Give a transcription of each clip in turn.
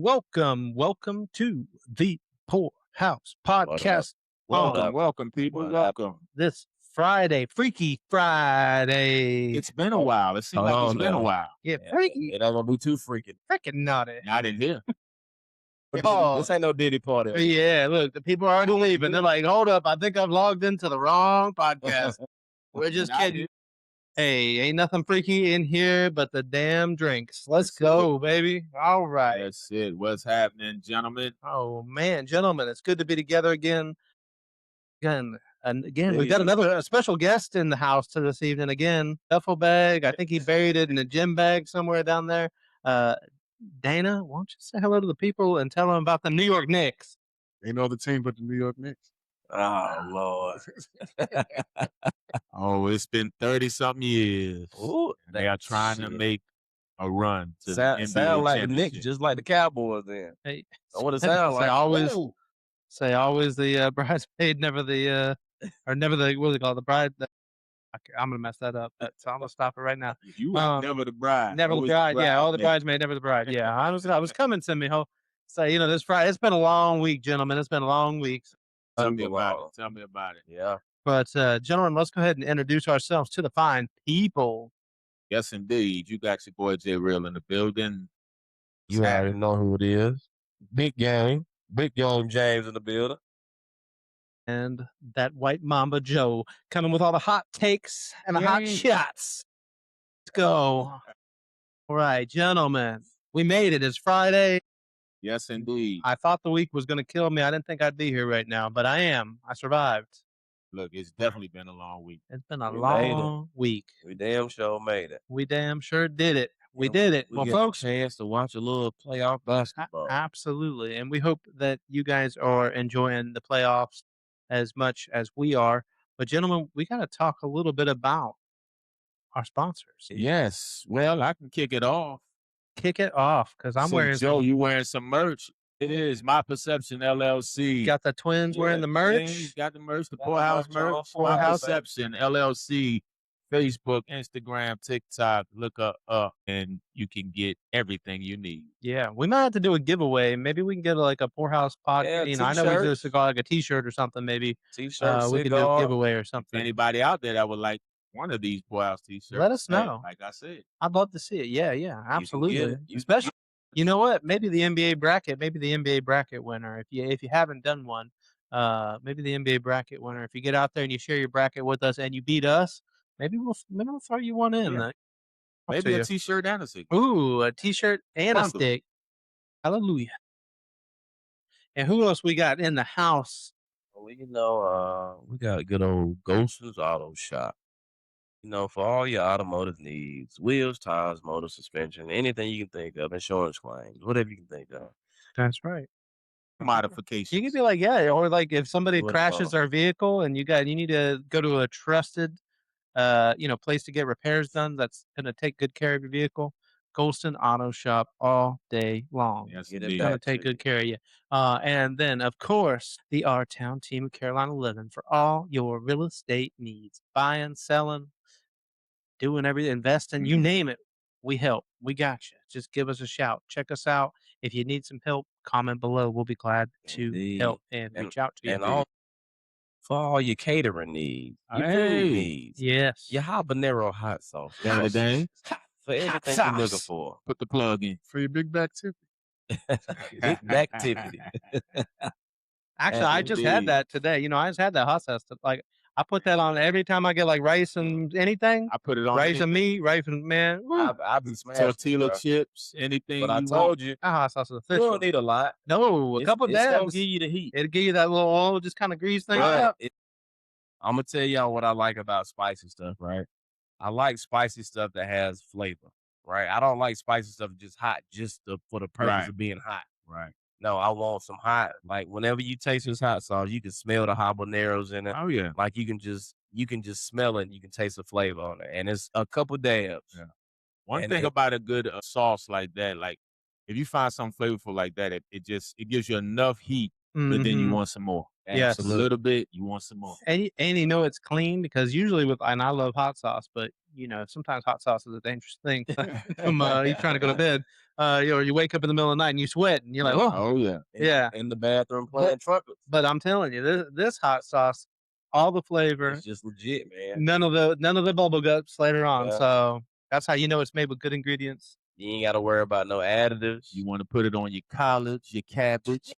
Welcome to the Poorhouse Podcast. Welcome, people. Welcome. This Friday, Freaky Friday. It's been a while. It seems like it's been a while. Yeah, freaky. It ain't gonna be too freaking. Freaking naughty. Not in here. This ain't no Diddy party. Yeah, look, the people are already leaving. They're like, hold up, I think I've logged into the wrong podcast. We're just kidding. Hey, ain't nothing freaky in here but the damn drinks. Let's go, baby. All right. That's it. What's happening, gentlemen? Oh, man, gentlemen, it's good to be together again. Again, we've got another special guest in the house this evening. Again, duffel bag. I think he buried it in a gym bag somewhere down there. Dana, why don't you say hello to the people and tell them about the New York Knicks? Ain't no other team but the New York Knicks. Oh, Lord. Oh, it's been 30-something years. Ooh, they are trying to make a run to sound like the Knicks, just like the Cowboys then. Hey, that's what it sounds like. Say always the bridesmaid, never the what is it called? The bride. I'm gonna mess that up. So I'm gonna stop it right now. You are never the bride. Never the bride. Yeah, all the bridesmaid, never the bride. Yeah, I was coming to me. Say, this Friday. It's been a long week, gentlemen. It's been a long week. Tell me about it. Yeah. But gentlemen, let's go ahead and introduce ourselves to the fine people. Yes, indeed. You got your boy J Real in the building. You already know who it is. Big game James in the building. And that white Mamba Joe coming with all the hot takes and the hot shots. Let's go. All right, gentlemen. We made it. It's Friday. Yes, indeed. I thought the week was going to kill me. I didn't think I'd be here right now, but I am. I survived. Look, it's definitely been a long week. It's been a long week. We damn sure made it. We damn sure did it. We did it. Well, folks, chance to watch a little playoff basketball. Absolutely. And we hope that you guys are enjoying the playoffs as much as we are. But gentlemen, we got to talk a little bit about our sponsors. Yes. Well, I can kick it off. Kick it off, because I'm wearing Joe, you wearing some merch. It is My Perception LLC. Got the twins wearing the merch. Got the merch, the Poorhouse merch. My Perception LLC. Facebook, Instagram, TikTok, look up, and you can get everything you need. Yeah, we might have to do a giveaway. Maybe we can get like a Poorhouse podcast. I know we do a cigar, like a T-shirt or something. Maybe T-shirt, we can do a giveaway or something. Anybody out there that would like one of these Poorhouse T-shirts, let us know. Like I said, I'd love to see it. Yeah, absolutely. Especially, you know what? Maybe the NBA bracket winner. If you haven't done one, maybe the NBA bracket winner. If you get out there and you share your bracket with us and you beat us. Maybe we'll throw you one in. Yeah. Maybe a T-shirt and a stick. Ooh, a T-shirt and a stick. Hallelujah. And who else we got in the house? Well, we got a good old Ghost's Auto Shop. For all your automotive needs, wheels, tires, motor, suspension, anything you can think of, insurance claims, whatever you can think of. That's right. Modifications. You can be like, or like if somebody crashes our vehicle and you need to go to a trusted place to get repairs done that's going to take good care of your vehicle. Golston Auto Shop all day long. Yes, it's going to take good care of you. And then, of course, the Our Town team of Carolina Living for all your real estate needs. Buying, selling, doing everything, investing, you name it. We help. We got you. Just give us a shout. Check us out. If you need some help, comment below. We'll be glad to help and reach out to you. And for all your catering needs, your food needs, yes, your habanero hot sauce, for everything you're looking for. Put the plug in for your big back Tiffany. Big back Tiffany. Actually, I just had that today. I just had that hot sauce. I put that on every time I get like rice and anything. I put it on rice and meat, rice and I've been smashing tortilla chips, anything. But I told you, that hot sauce is official. You don't need a lot. No, a couple dabs. It'll give you the heat. It'll give you that little oil, just kind of grease thing. Right. I'm gonna tell y'all what I like about spicy stuff. Right, I like spicy stuff that has flavor. Right, I don't like spicy stuff just hot, for the purpose of being hot. Right. No, I want some hot. Like whenever you taste this hot sauce, you can smell the habaneros in it. Oh yeah. Like you can just smell it and you can taste the flavor on it. And it's a couple dabs. Yeah. One thing about a good sauce like that, like if you find something flavorful like that, it gives you enough heat, but then you want some more. Yes. A little bit, you want some more. And it's clean because usually and I love hot sauce, but sometimes hot sauce is a dangerous thing. From you trying to go to bed, or you wake up in the middle of the night and you sweat, and you're like, oh, Oh yeah. yeah. In the bathroom playing trumpets. But I'm telling you, this hot sauce, all the flavor, It's just legit, man. none of the bubble guts later on. Yeah. So that's how you know it's made with good ingredients. You ain't got to worry about no additives. You want to put it on your collards, your cabbage,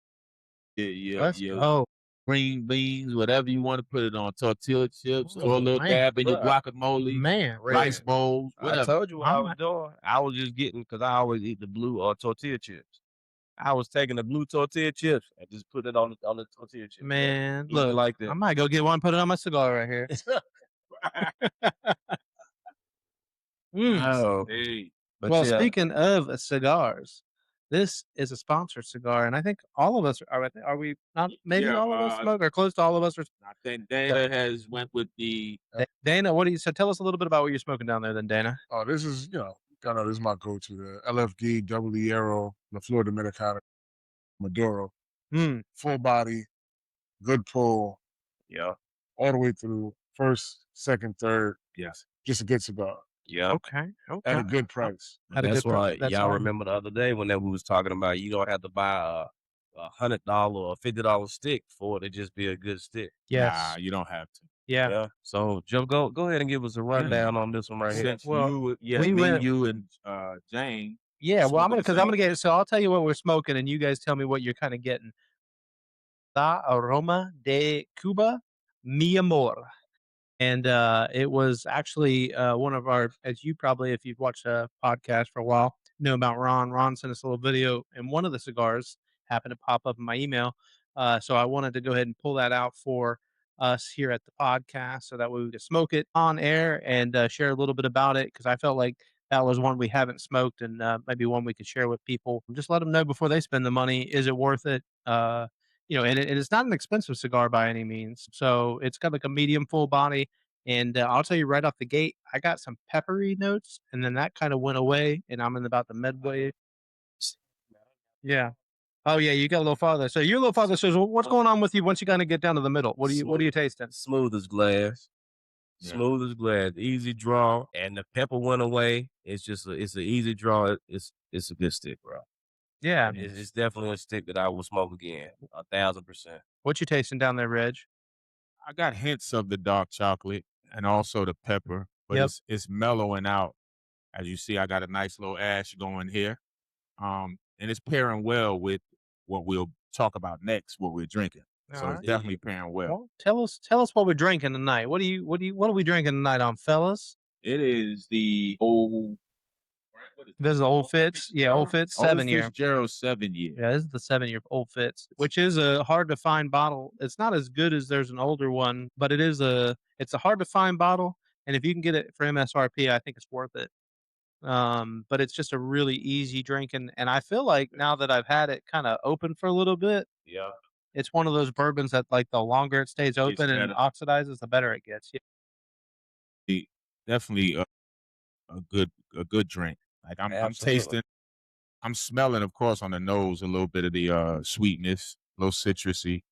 Let's your go. green beans, whatever you want to put it on. Tortilla chips, Oh, or a little man. dab in your Bruh. guacamole, Man, rice bowls, I whatever. told you what I was Alright. doing. I was just getting, because I always eat the blue tortilla chips. I was taking the blue tortilla chips and just put it on the tortilla chips. Man, Eat it look, like I that. might go get one, put it on my cigar right here. Oh, Hey, but Well, yeah, speaking of cigars, this is a sponsored cigar, and I think all of us are we not? Maybe Yeah, all of us smoke, or close to all of us are. I think Dana has went with the Dana, what do you? So tell us a little bit about what you're smoking down there, then, Dana. Oh, this is, I know this is my go-to, the LFD Double Hierro, La Flor Dominicana, Maduro. Full body, good pull, yeah, all the way through, first, second, third. yes. Just a good cigar yeah. Okay. at a good price. At a That's good price. why That's y'all all. remember the other day when we was talking about you don't have to buy a $100 or $50 stick for it to just be a good stick. Yes. Nah, you don't have to. Yeah. Yeah. So Joe, go ahead and give us a rundown on this one right here. Since Well, me, went- you, and Jane. Yeah. Well, I'm smoking gonna the I'm gonna same. get. So I'll tell you what we're smoking, and you guys tell me what you're kind of getting. La Aroma de Cuba, Mi Amor. And it was actually one of our, as you probably, if you've watched a podcast for a while, know about Ron. Ron sent us a little video, and one of the cigars happened to pop up in my email. So I wanted to go ahead and pull that out for us here at the podcast so that way we could smoke it on air and share a little bit about it, because I felt like that was one we haven't smoked, and maybe one we could share with people. Just let them know before they spend the money, is it worth it? And it's not an expensive cigar by any means. So it's got like a medium full body. And I'll tell you right off the gate, I got some peppery notes, and then that kind of went away, and I'm in about the midway. Yeah. Oh yeah, you got a little farther. So you're a little farther. So what's going on with you once you kind of get down to the middle? What are you tasting? Smooth as glass. Yeah. Smooth as glass. Easy draw. And the pepper went away. It's just it's an easy draw. It's a good stick, bro. Yeah. It's definitely a stick that I will smoke again. 1,000%. What you tasting down there, Reg? I got hints of the dark chocolate and also the pepper, but Yep. it's mellowing out. As you see, I got a nice little ash going here. And it's pairing well with what we'll talk about next, what we're drinking. So Alright. it's definitely pairing well. Well, tell us what we're drinking tonight. What are we drinking tonight on, fellas? It is the old. This is the Old Fitz. Yeah, Old Fitz 7-year. Fitzgerald 7-year. Yeah, this is the 7-year Old Fitz, which is a hard to find bottle. It's not as good as there's an older one, but it's a hard to find bottle. And if you can get it for MSRP, I think it's worth it. But it's just a really easy drinking. And I feel like now that I've had it kind of open for a little bit, Yeah. it's one of those bourbons that, like, the longer it stays open and better. oxidizes, the better it gets. Yeah. Definitely a good drink. Like I'm Absolutely. tasting, I'm smelling, of course, on the nose a little bit of the sweetness, a little citrusy,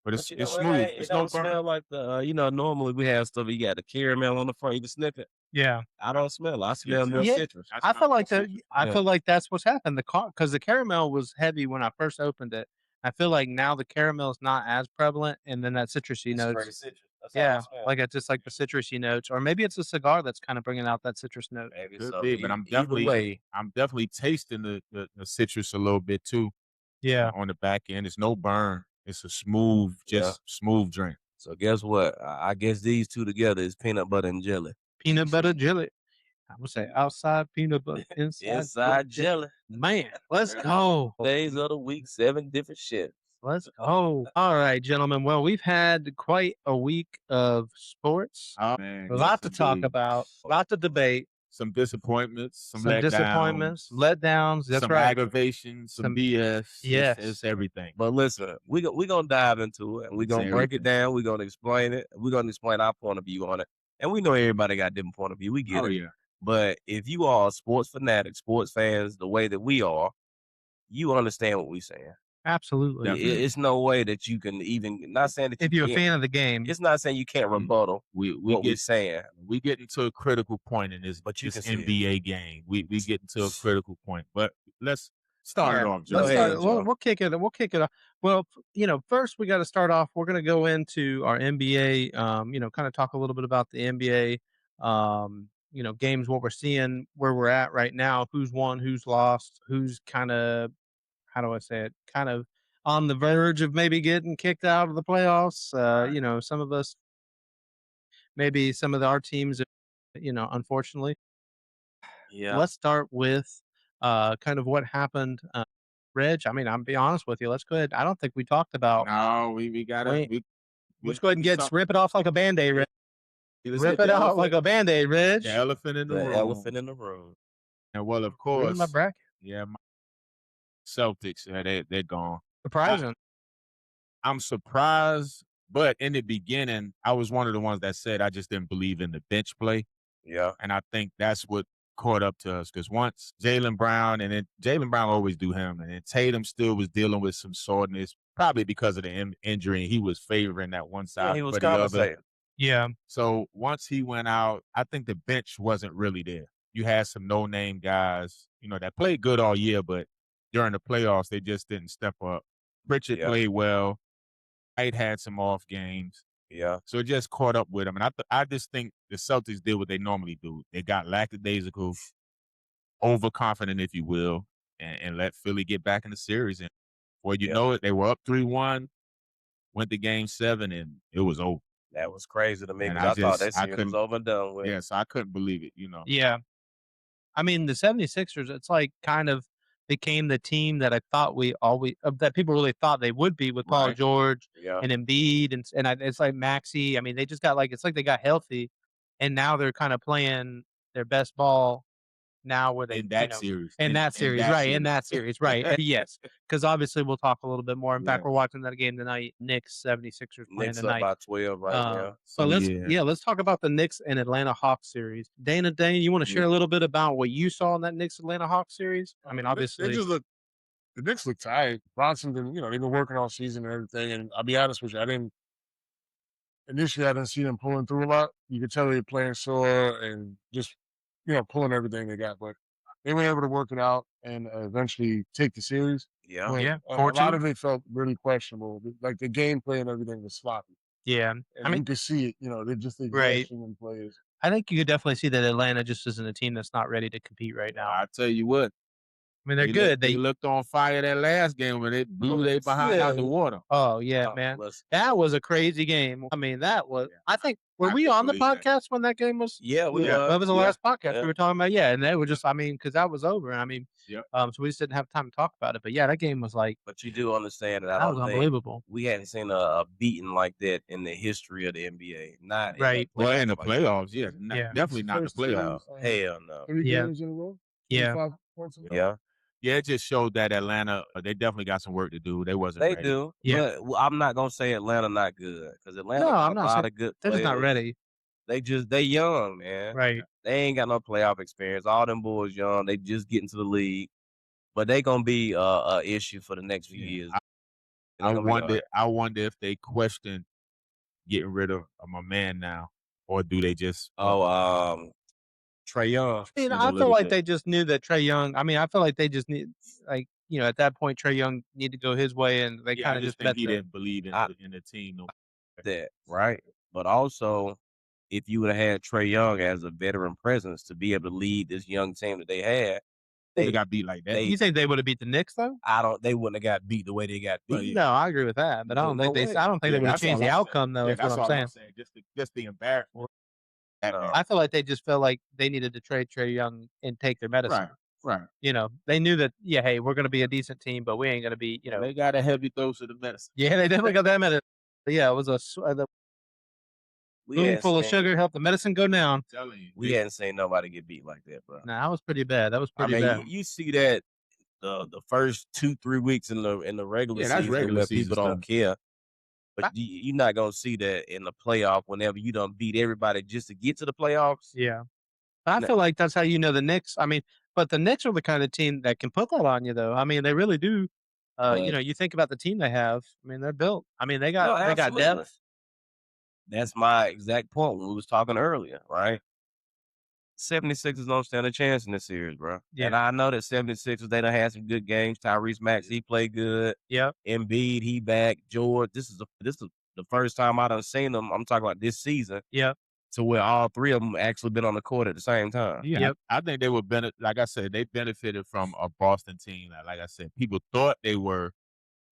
but it's But you know what, smooth. It It's don't no burn. smell like the normally we have stuff. You got the caramel on the front. You can sniff it. Yeah. I don't smell it. I smell more Yeah. citrus. I feel like that. I Yeah. feel like that's what's happened. Because the caramel was heavy when I first opened it. I feel like now the caramel is not as prevalent, and then that citrusy It's notes. straight citrus. That's how Yeah, I smell. like it's just like the citrusy notes, or maybe it's a cigar that's kind of bringing out that citrus note. Maybe Could so. be, but I'm Either way, definitely tasting the citrus a little bit too. Yeah. On the back end, it's no burn. It's a smooth, smooth drink. So guess what? I guess these two together is peanut butter and jelly. Peanut butter jelly. I would say outside peanut butter, Inside jelly. Man, let's go. Days of the week, 7 different shifts. Let's go. All right, gentlemen. Well, we've had quite a week of sports. Oh man, A lot to talk about, a lot to debate, some disappointments, some disappointments, letdowns. That's some right. aggravations, some Some- BS. Yes. It's everything. But listen, we're going to dive into it, and we're going to break it down. We're going to explain it. We're going to explain our point of view on it. And we know everybody got a different point of view. We get Oh it. yeah. But if you are a sports fanatic, sports fans, the way that we are, you understand what we're saying. Absolutely. It's no way that you can even. Not saying that If you you're a can't. fan of the game, It's not saying you can't rebuttal we what we're saying. we get into a critical point in this But you this can see it. NBA game. We get into a critical point. But let's start it yeah, off, Go let's Joe. ahead, start. Joe. We'll kick it. We'll kick it off. Well, first we got to start off. We're going to go into our NBA. Kind of talk a little bit about the NBA. Games, what we're seeing, where we're at right now, who's won, who's lost, who's kind of, how do I say it, kind of on the verge of maybe getting kicked out of the playoffs. Some of us, maybe some of our teams, unfortunately. Yeah. Let's start with kind of what happened. Reg, I mean, I'm be honest with you. Let's go ahead. I don't think we talked about. No, we gotta Wait, let's go ahead and rip it off like a band-aid, Reg. let's Rip get it out like a band-aid, Reg. the elephant in the room. Elephant in the room. And well, of Ruined my course, bracket. yeah, my Celtics, they're gone. Surprising. I'm surprised, but in the beginning, I was one of the ones that said I just didn't believe in the bench play. Yeah. And I think that's what caught up to us because once Jaylen Brown, and then Jaylen Brown always do him, and then Tatum still was dealing with some soreness, probably because of the injury, and he was favoring that one side Yeah, he was for the other. compensating. Yeah. So once he went out, I think the bench wasn't really there. You had some no-name guys, that played good all year, but during the playoffs, they just didn't step up. Pritchard played well. White had some off games. Yeah. So it just caught up with them. And I just think the Celtics did what they normally do. They got lackadaisical, overconfident, if you will, and let Philly get back in the series. And before you know it, they were up 3-1, went to game 7, and it was over. That was crazy to me And because I thought that I series was couldn't- over and done with. Yeah, so I couldn't believe it, Yeah. I mean, the 76ers, it's like kind of became the team that I thought that people really thought they would be with Paul Right. George Yeah. and Embiid it's like Maxey. I mean, they just got it's like they got healthy, and now they're kind of playing their best ball now where they in that series. in that series, right? In that series, right? Yes, because obviously we'll talk a little bit more. In fact, Yeah. we're watching that game tonight. Knicks 76ers playing Knicks up tonight. by 12 right now. So yeah. let's talk about the Knicks and Atlanta Hawks series. Dana, you want to share a little bit about what you saw in that Knicks Atlanta Hawks series? I mean, obviously, the Knicks look tired. Bronson, they've been working all season and everything. And I'll be honest with you, initially I didn't see them pulling through a lot. You could tell they were playing sore and just, pulling everything they got. But they were able to work it out and eventually take the series. Yeah. But Yeah, a lot of it felt really questionable. Like the gameplay and everything was sloppy. yeah. And I mean, you could see it, they're just the Right. exhaustion in players. I think you could definitely see that Atlanta just isn't a team that's not ready to compete right now. I tell you what, I mean, they're good. They looked on fire that last game when they blew their behind out the water. Oh yeah, man, that was a crazy game. I mean, that was. I think were we on the podcast when that game was? Yeah, we were. That was the last podcast Yeah. we were talking about. Yeah, and they were just. I mean, because that was over. I mean, Yep. so we just didn't have time to talk about it. But yeah, that game was like. But you do understand that I That don't was think unbelievable. we hadn't seen a beating like that in the history of the NBA. Not Right. Well, in the like playoffs, yeah, Yeah. definitely not the First series, playoffs. Hell no. 3 Yeah. games in a row. Yeah. 25 points in a row. Yeah, Yeah, it just showed that Atlanta, they definitely got some work to do. They wasn't they ready. do. Yeah. But I'm not gonna say Atlanta not good because Atlanta No, got I'm a not lot saying- of good They're players. just not ready. They young, man. Right. They ain't got no playoff experience. All them boys young. They just get into the league, but they gonna be a issue for the next few years. They're I gonna be all right. wonder if they question getting rid of my man now, or do they just? Trae Young. I mean, is a I feel little like bit- they just knew that Trae Young. I mean, I feel like they just need, at that point, Trae Young need to go his way, and they Yeah, kind I of just just bet think he that. didn't believe in the team. No. that, right? But also, if you would have had Trae Young as a veteran presence to be able to lead this young team that they had, They got beat like that. You think they would have beat the Knicks though? they wouldn't have got beat the way they got beat. No, I agree with that, but I don't No think way. I don't think they would have that's changed all the I'm outcome though. Yeah, Is what that's I'm all saying. I'm saying. Just the embarrassment. No. I feel like they just felt like they needed to trade Trae Young and take their medicine. Right. They knew that. Yeah, hey, we're going to be a decent team, but we ain't going to be. They got a heavy dose of the medicine. Yeah, they definitely got that medicine. But yeah, it was the We spoon hadn't full of seen- sugar helped the medicine go down. I'm telling you. We hadn't seen nobody get beat like that, bro. Nah, that was pretty bad. That was pretty bad. You see that the first 2-3 weeks in the regular Yeah, that's season regular where season people don't stuff. care. But you're not gonna see that in the playoff whenever you done beat everybody just to get to the playoffs. Yeah. But I No. feel like that's how you know the Knicks. I mean, but the Knicks are the kind of team that can put that on you, though. I mean, they really do. You think about the team they have. I mean, they're built. I mean, they No, got absolutely. depth. That's my exact point when we was talking earlier, right? 76ers don't stand a chance in this series, bro. Yeah. And I know that 76ers, they done had some good games. Tyrese Maxey, he played good. Yep. Embiid, he back. George, this is the first time I done seen them. I'm talking about this season. Yep. To where all three of them actually been on the court at the same time. Yeah, Yep. I think they would benefit. Like I said, they benefited from a Boston team. Like I said, people thought they were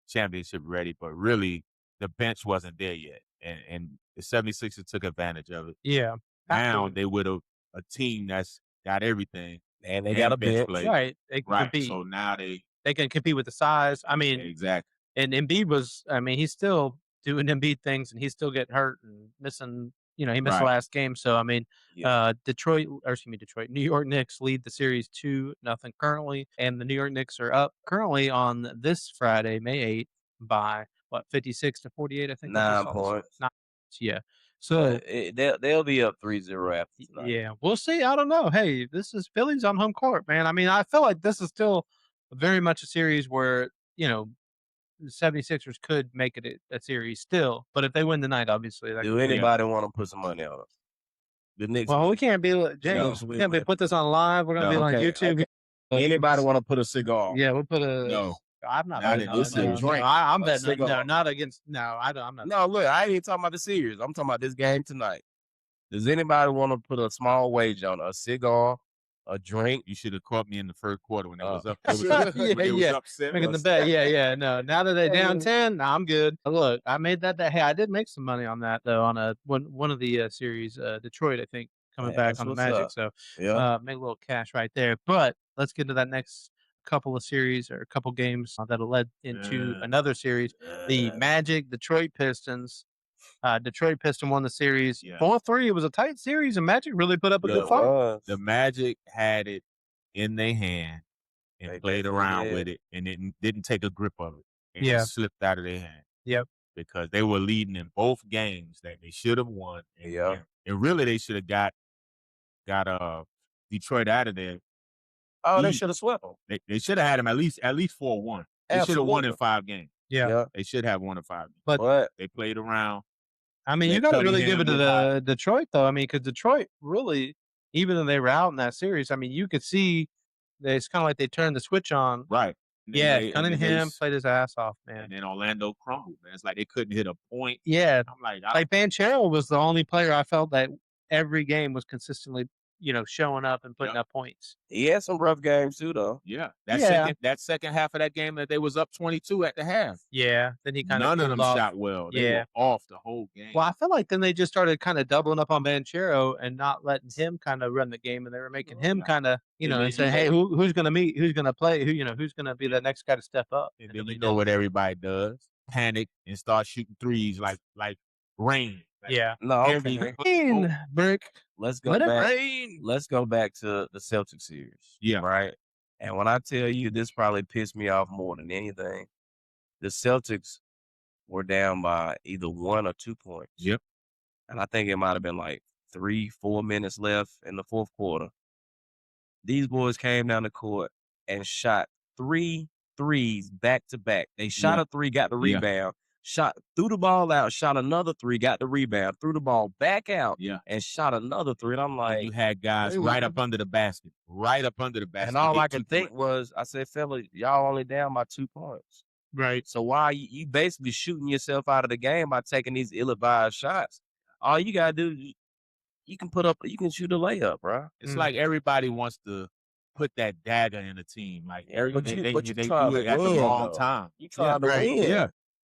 championship ready, but really the bench wasn't there yet. And the 76ers took advantage of it. Yeah. Now they with a team that's got everything. And they got a bench. play. Right. They can Right. compete. So now They can compete with the size. I mean, exactly. and Embiid was. I mean, he's still doing Embiid things, and he's still getting hurt and missing. He missed the Right. last game. So I mean, Detroit. New York Knicks lead the series 2-0 currently, and the New York Knicks are up currently on this Friday, May 8th, by 56-48. I think. 9 points. Yeah. So they'll be up 3-0 after tonight. yeah, we'll see. I don't know. Hey, this is Philly's on home court, man. I mean, I feel like this is still very much a series where, the 76ers could make it a series still. But if they win tonight, obviously. Do anybody want to put some money on it? The Knicks. Well, we can't be, James, we can't put this on live. We're going to be on YouTube. Okay. Anybody want to put a cigar? Yeah, we'll put a. No. I'm not Not betting in on this it. No, series. no, I'm A betting. cigar. No, not against. No, I'm not. No, look, I ain't even talking about the series. I'm talking about this game tonight. Does anybody want to put a small wager on a cigar, a drink? You should have caught me in the third quarter when it was up. Yeah, was yeah. upset. Making the bet. Yeah. No, now that they're down 10, nah, I'm good. Look, I made that. Hey, I did make some money on that though. On one of the series, Detroit, I think, coming back on the Magic. Up. So Yeah. make a little cash right there. But let's get to that next couple of series or a couple games that'll lead into another series. The Magic Detroit Pistons. Detroit Piston won the series 4-3. It was a tight series, and Magic really put up a good fight. The Magic had it in their hand and played around with it, and it didn't take a grip of it. And it slipped out of their hand. Yep. Because they were leading in both games that they should have won. And really, they should have got Detroit out of there. Oh, they should have swept them. They should have had them at least 4-1. They should have won in 5 games. Yeah. They should have won in 5 games. But they played around. I mean, you got to really give it to the Detroit, though. I mean, because Detroit really, even though they were out in that series, I mean, you could see that it's kind of like they turned the switch on. Right. Cunningham played his ass off, man. And then Orlando crumbled, man. It's like they couldn't hit a point. Yeah. I'm like Banchero was the only player I felt that every game was consistently, showing up and putting up points. He had some rough games too, though. Yeah. That second half of that game that they was up 22 at the half. Yeah. Then he kind of none of them shot well. They were off the whole game. Well, I feel like then they just started kind of doubling up on Banchero and not letting him kind of run the game, and they were making him kind of, and saying, "Hey, who's going to play? Who's going to be the next guy to step up?" And then you know what everybody does: panic and start shooting threes like rain. No, rain, Brick. Let's go back. Let's go back to the Celtics series. Yeah. Right. And when I tell you, this probably pissed me off more than anything. The Celtics were down by either 1 or 2 points. Yep. And I think it might have been like 3-4 minutes left in the fourth quarter. These boys came down the court and shot 3 threes back to back. They shot a 3, got the rebound. Threw the ball out, shot another 3, got the rebound, threw the ball back out, and shot another 3. And I'm like, you had guys right up under the basket. And all I could think was, I said, fella, y'all only down by 2 points. Right. So why you basically shooting yourself out of the game by taking these ill-advised shots? All you gotta do, you can shoot a layup, bro. It's like everybody wants to put that dagger in the team. Like they do it at the wrong time. You trying to win. Yeah.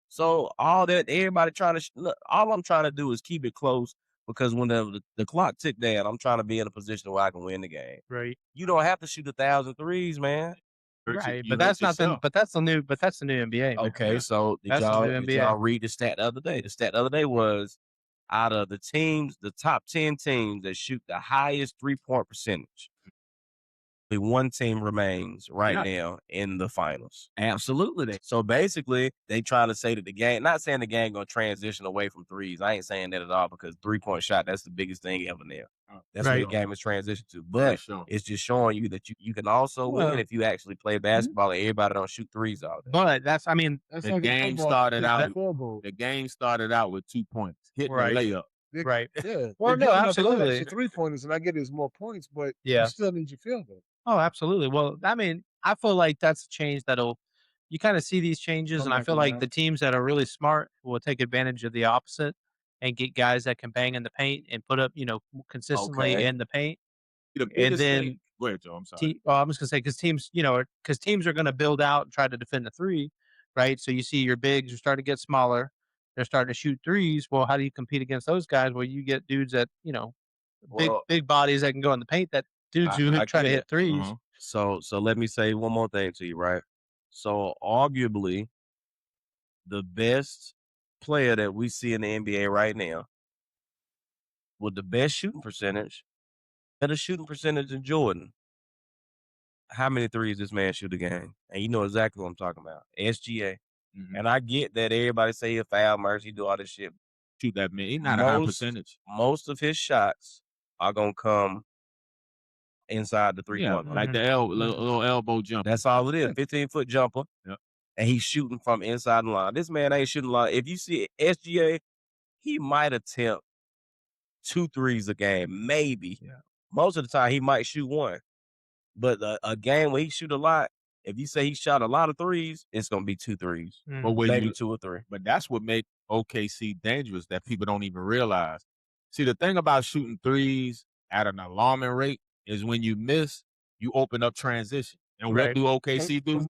So all that, everybody trying to look. All I'm trying to do is keep it close, because when the clock tick down, I'm trying to be in a position where I can win the game. Right. You don't have to shoot 1,000 threes, man. Right, but that's not the. But that's the new. But that's the new NBA. Man. Okay, so did y'all read the stat the other day? The stat the other day was, out of the teams, the top 10 teams that shoot the highest 3-point percentage, one team remains right Yeah. now in the finals. Absolutely. So basically, they try to say that the game, not saying the game gonna transition away from threes. I ain't saying that at all because 3-point shot, that's the biggest thing ever now. That's what the Right. game is transitioned to. For But sure. it's just showing you that you can also Well- win if you actually play basketball and everybody don't shoot threes all day. But that's, I mean, That's The like in game football, started it's out- a field goal. The game started out with 2 points, hitting Right. a layup. right. Yeah. Well, no, absolutely. Extra 3-pointers, and I get it as more points, but Yeah. you still need your field goal. Oh, absolutely. Well, I mean, I feel like that's a change you kind of see these changes, Come and I back feel like around. the teams that are really smart will take advantage of the opposite and get guys that can bang in the paint and put up, consistently Okay. in the paint. The And biggest then, thing. Go ahead, Joe. I'm sorry. I'm just gonna say because teams are gonna build out and try to defend the three, right? So you see your bigs are starting to get smaller. They're starting to shoot threes. Well, how do you compete against those guys? Well, you get dudes that Well, big bodies that can go in the paint. That dudes who I try to get hit it. threes. Uh-huh. So let me say one more thing to you, right? So arguably, the best player that we see in the NBA right now with the best shooting percentage, better shooting percentage than Jordan. How many threes this man shoot a game? And you know exactly what I'm talking about. SGA. Mhm. And I get that everybody say he'll foul mercy, do all this shit. Shoot that man. He's not a high Most- percentage. Most of his shots are gonna come inside the Yeah, three-point line. like the little elbow jump. That's all it is. 15-foot jumper. Yep. And he's shooting from inside the line. This man ain't shooting a lot. If you see SGA, he might attempt 2 threes a game, maybe. Yeah. Most of the time, he might shoot 1. But a game where he shoot a lot, if you say he shot a lot of threes, it's gonna be 2 threes, Mm. But when maybe you 2 or 3. But that's what make OKC dangerous that people don't even realize. See, the thing about shooting threes at an alarming rate is when you miss, you open up transition. And Right. what do OKC do?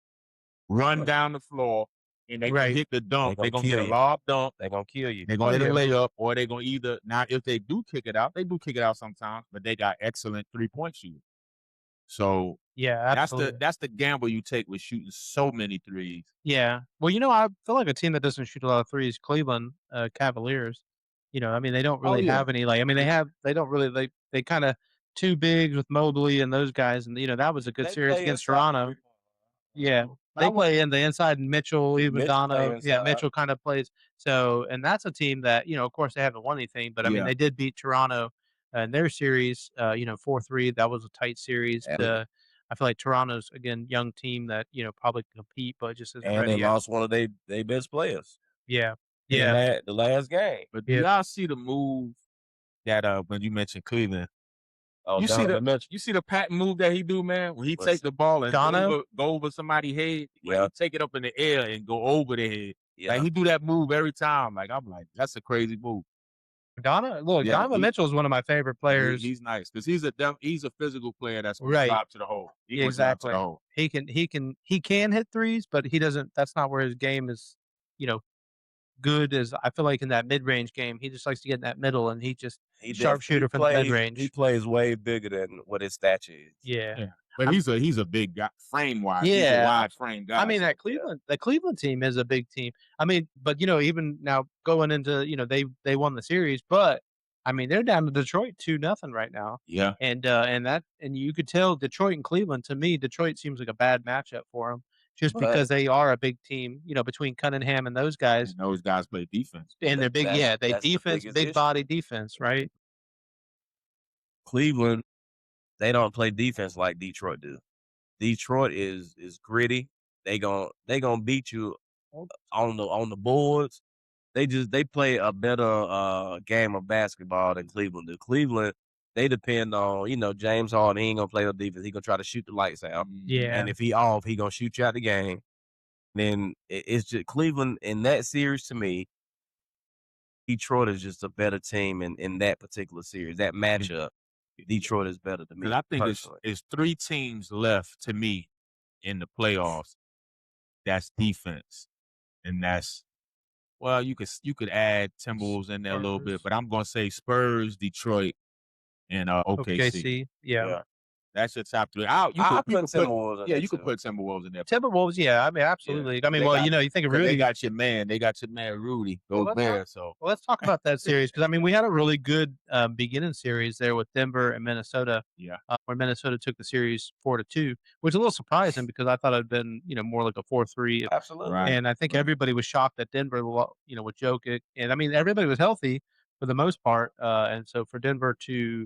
Run down the floor and they Right. can hit the dunk. They They're gonna going to get a kill you. lob dunk. They're gonna kill you. They're going to Oh, hit a layup, or they're going to either, now if they do kick it out, they do kick it out sometimes, but they got excellent 3-point shooting. So Yeah, absolutely. that's the gamble you take with shooting so many threes. Yeah. Well, I feel like a team that doesn't shoot a lot of threes, Cleveland Cavaliers. I mean, they don't really yeah. have any they don't really they kind of too big with Mobley and those guys, and that was a good They series play against inside the Toronto. three-point Yeah. But They I play in the inside, and Mitchell, Mitchell play Iguodala. Yeah, inside. Mitchell kind of plays. So, and that's a team that, of course, they haven't won anything, but I mean, Yeah. they did beat Toronto in their series, 4-3. That was a tight series. Yeah. I feel like Toronto's, again, young team that, probably can compete, but just isn't And ready they yet. lost one of their best players. Yeah. in Yeah. the last game. But do Yeah. y'all see the move that when you mentioned Cleveland? Oh, You see Donovan Mitchell. You see the patent move that he do, man? When he What's- take the ball and Dono? go over somebody's head, like, Yeah. he take it up in the air and go over their head. Yeah. Like he do that move every time. Like I'm like, that's a crazy move. Look, Yeah, Donovan Mitchell is one of my favorite players. He's nice because he's a physical player that's going Right. to drop to the hole. He Yeah, gonna drop to exactly. the hole. He can hit threes, but he doesn't. That's not where his game is. Good as I feel like in that mid range game, he just likes to get in that middle, and he just He sharpshooter from the plays- mid-range. He plays way bigger than what his stature is. yeah. Yeah. But he's a big guy, frame wise. He's a Yeah. wide frame guy. I mean, that Cleveland team is a big team. I mean, but even now going into they won the series, but I mean they're down to Detroit 2-0 right now, Yeah. and you could tell Detroit and Cleveland. To me, Detroit seems like a bad matchup for them, just But- because they are a big team. Between Cunningham and those guys, And those guys play defense. and they're big. That's- Yeah, they that's the defense, biggest big issue. body defense, right? Cleveland, they don't play defense like Detroit do. Detroit is gritty. They gonna beat you on the boards. They play a better game of basketball than Cleveland do. Cleveland, they depend on James Harden. He ain't gonna play no defense. He gonna try to shoot the lights out. Yeah. And if he off, he gonna shoot you out the game. Then it's just Cleveland in that series to me. Detroit is just a better team in that particular series. That matchup, Detroit is better to me. Because I think personally. it's 3 teams left to me in the playoffs. That's defense, and that's you could add Timberwolves in there a little bit, Spurs. but I'm gonna say Spurs, Detroit, and OKC. OKC. Yeah. That's your top 3. I put You could Timberwolves in there you could too. put Timberwolves in there. Timberwolves, yeah, I mean, absolutely. I mean, They well, got- you know, you think of 'Cause Rudy. they got your man Rudy. Well, Go let's Bears. So Well, let's talk about that series because I mean, we had a really good beginning series there with Denver and Minnesota. yeah. Where Minnesota took the series 4-2, which is a little surprising because I thought it'd been more like a 4-3. Absolutely. Right. And I think everybody was shocked that Denver, with Jokic, and I mean everybody was healthy for the most part, and so for Denver to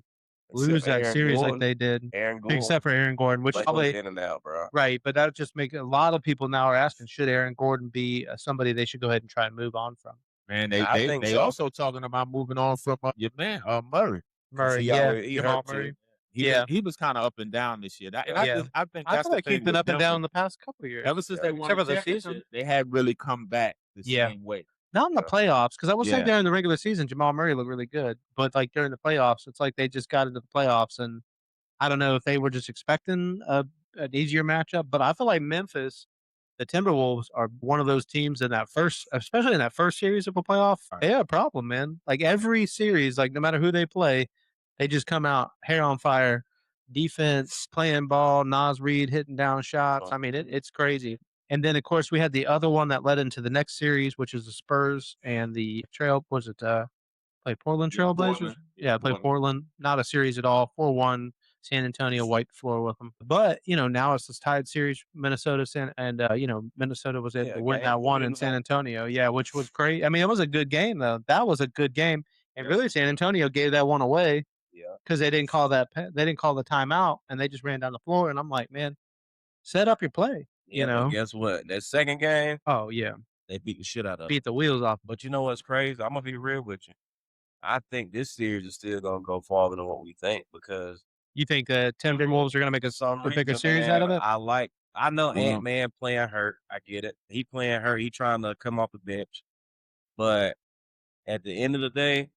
lose that Aaron series like Gordon. they did, Aaron Gordon. except for Aaron Gordon, which Like, probably in and out, bro. right, but that just make a lot of people now are asking, should Aaron Gordon be somebody they should go ahead and try and move on from? Man, I think they so. also talking about moving on from your man Murray. Murray, he yeah, already- he Jamal hurt too. Murray. He was kind of up and down this year. Yeah. I think I that's feel the like thing he's been with up and Denver. down the past couple of years. Ever since they won Except for the the season. championship, they had really come back the Yeah. same way. Not in the playoffs, because I will say Yeah. during the regular season, Jamal Murray looked really good. But like during the playoffs, it's like they just got into the playoffs, and I don't know if they were just expecting an easier matchup. But I feel like Memphis, the Timberwolves, are one of those teams in that especially in that first series of a playoff. Right. They have a problem, man. Like every series, like no matter who they play, they just come out hair on fire. Defense, playing ball, Nas Reed hitting down shots. I mean, it's crazy. And then, of course, we had the other one that led into the next series, which is the Spurs and the play Portland Yeah, Trailblazers? Portland. Yeah, play Portland. Not a series at all. 4-1. San Antonio wiped the floor with them. But, now it's this tied series, Minnesota, Minnesota was able to win that one in San Antonio. Yeah, which was great. I mean, it was a good game, though. That was a good game. And really, San Antonio gave that one away because they didn't call the timeout, and they just ran down the floor. And I'm like, man, set up your play. But guess what? That second game, Oh, yeah. they beat the shit out of Beat the wheels off. But you know what's crazy? I'm gonna be real with you. I think this series is still gonna go farther than what we think because You think the Timberwolves are going to make a bigger series out of it? I know Yeah. Ant-Man playing hurt. I get it. He playing hurt. He trying to come off the bench. But at the end of the day,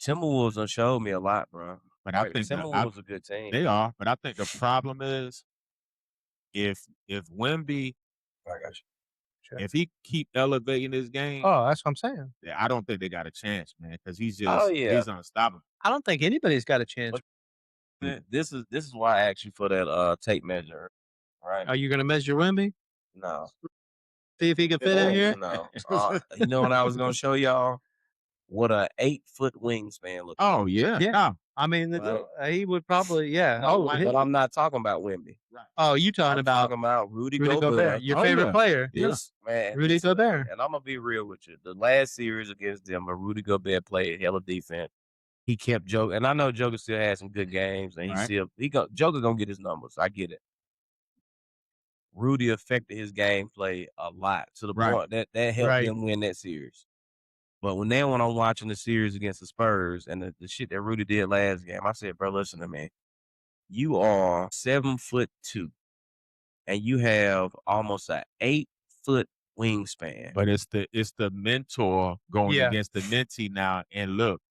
Timberwolves done showed me a lot, bro. But I Like, think Timberwolves a good team. they are. But I think the problem is if Wemby, I got you. if he keep elevating his game, Oh, that's what I'm saying. I don't think they got a chance, man, because he's yeah. unstoppable. I don't think anybody's got a chance. This is why I asked you for that tape measure, right? Are you going to measure Wemby? No. See if he can fit in here? No. You know what I was gonna show y'all? What a 8-foot wingspan looks. Oh yeah, Yeah. no. I mean, he would probably, yeah. But I'm not talking about Wemby. Oh, you talking I'm about talking about Rudy Rudy Gobert, Gobert. your Oh, favorite yeah. player. Yes, man. Rudy listen, Gobert. And I'm gonna be real with you. The last series against them, Rudy Gobert played hella defense. He kept Joker, and I know Joker still had some good games, and Right. Joker gonna get his numbers. I get it. Rudy affected his gameplay a lot to the Right. point that helped Right. him win that series. But when I'm watching the series against the Spurs and the shit that Rudy did last game, I said, bro, listen to me. You are 7'2", and you have almost an 8-foot wingspan. But it's the mentor going Yeah. against the mentee now, and look,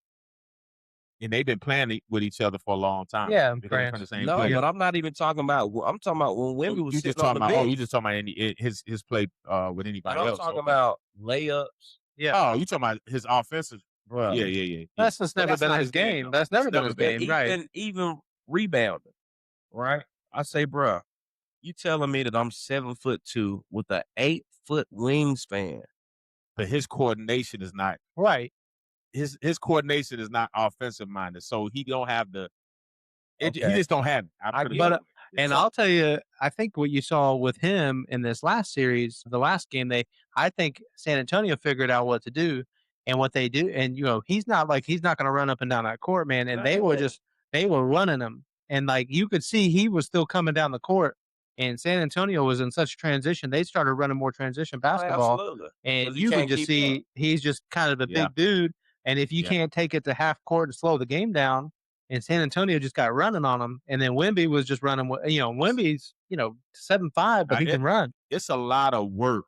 and they've been playing with each other for a long time. Yeah, Because they're France. from the same No, place. but I'm not even talking about. I'm talking about when Wemby was You sitting just on talking the about bench. you just talking about his play with anybody But I'm else. talking okay. about layups. Yeah. Oh, you talking about his offensive? Bro. Yeah. That's just But never that's been not his his game, game. though. That's never It's been never his been. game, right? Even rebounding, right? I say, bro, you telling me that I'm 7'2" with an 8-foot wingspan? But his coordination is not Right. his coordination is not offensive minded, so he don't have the. He Okay. just don't have it. I put it get that it. way. And So- I'll tell you, I think what you saw with him in this last series, the last game, I think San Antonio figured out what to do and what they do. And, he's not going to run up and down that court, man. And they were running him. And like, you could see he was still coming down the court, and San Antonio was in such transition. They started running more transition basketball. Absolutely. And 'Cause he you could can't just keep see up. he's just kind of a Yeah. big dude. And if you Yeah. can't take it to half court and slow the game down, and San Antonio just got running on him, and then Wemby was just running. Wemby's 7'5", but he can run. It's a lot of work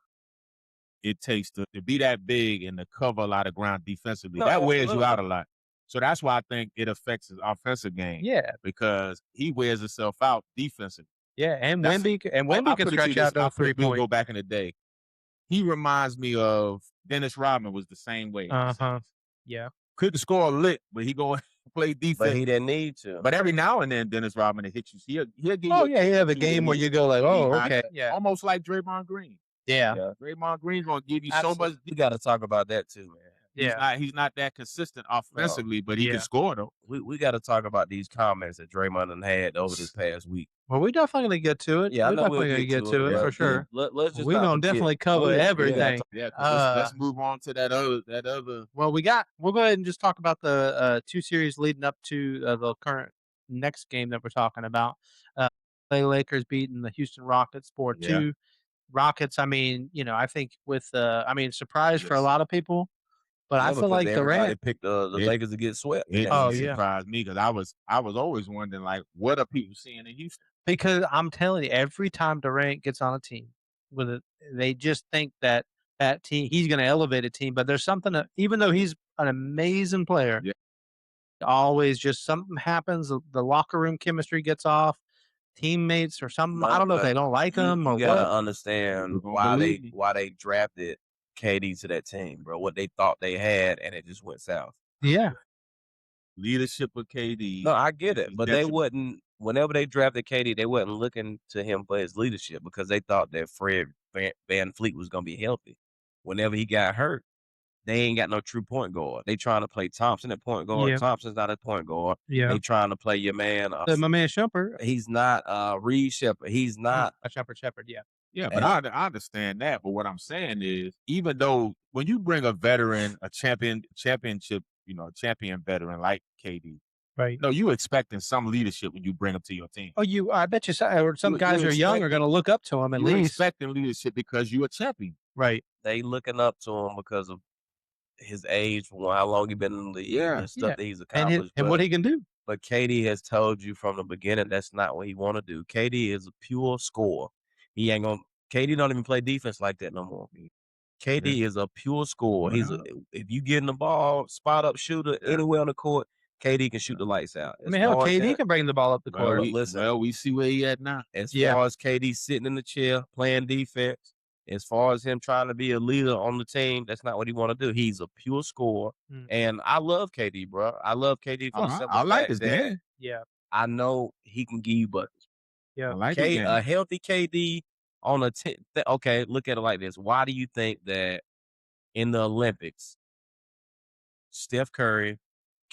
it takes to be that big and to cover a lot of ground defensively. No, that wears you absolutely. out a lot. So that's why I think it affects his offensive game. Yeah, Because he wears himself out defensively. yeah, and That's- Wemby can I'll put it to stretch you this, out those I'll put it- we'll 3-point. go back in the day. He reminds me of Dennis Rodman was the same way. Uh-huh. Yeah. Couldn't score a lick, but he going play But defense. he didn't need to. But every now and then, Dennis Rodman will hit you. He'll give Oh you. yeah, he have a two game where that you go like, he oh not- okay, yeah, almost like Draymond Green. yeah, Yeah. Draymond Green's gonna give you so Absolutely. much. We got to talk about that too, man. yeah. He's not that consistent offensively, but he Yeah. can score though. We got to talk about these comments that Draymond done had over this past week. Well, we definitely gonna get to it. Yeah, I We're know we'll definitely gonna get to it but for sure. Let's just We're not gonna forget. definitely cover Oh, yeah, everything. Yeah, 'cause let's move on to that other. Well, we'll go ahead and just talk about the 2 series leading up to the current next game that we're talking about. LA Lakers beating the Houston Rockets 4-2. Rockets, I mean, I think surprise for a lot of people, but I feel because like everybody Durant. picked the Lakers to get swept. It Oh, didn't yeah. surprise me because I was always wondering like, what are people seeing in Houston? Because I'm telling you, every time Durant gets on a team with it, they just think that team he's going to elevate a team. But there's something that, even though he's an amazing player, Yeah. always just something happens. The locker room chemistry gets off. Teammates or something. I don't know if they don't like him or You gotta what. understand You're gonna why believe me. they drafted KD to that team, bro. What they thought they had, and it just went south. Yeah, Leadership of KD. No, I get it, is but they detrimental. wasn't. Whenever they drafted KD, they wasn't looking to him for his leadership because they thought that Fred Van Fleet was gonna be healthy. Whenever he got hurt, they ain't got no true point guard. They trying to play Thompson at point guard. Yeah. Thompson's not a point guard. yeah. They trying to play your man. My man Shumpert. He's not Reed Shepard. He's not. Shepard. Yeah. Yeah, but I understand that. But what I'm saying is, even though when you bring a veteran, a championship, champion veteran like KD, Right. no, you expecting some leadership when you bring him to your team. Oh, I bet you some You- guys you are young are expect- going to look up to him at You're least. expecting leadership because you're a champion. Right. They looking up to him because of his age, for how long he been in the league, and stuff Yeah. that he's And accomplished. and what he can do. But KD has told you from the beginning that's not what he want to do. KD is a pure scorer. He ain't gonna. KD don't even play defense like that no more. KD is a pure scorer. If you getting the ball, spot up shooter anywhere on the court, KD can shoot the lights out. I mean, hell, KD can bring the ball up the court. We see where he at now. As far as KD sitting in the chair playing defense, as far as him trying to be a leader on the team, that's not what he want to do. He's a pure scorer, and I love KD, bro. I love KD for the simple I like fact his that game. Yeah. I know he can give you buckets. Yeah. I like his game. A healthy KD on a okay, look at it like this. Why do you think that in the Olympics, Steph Curry,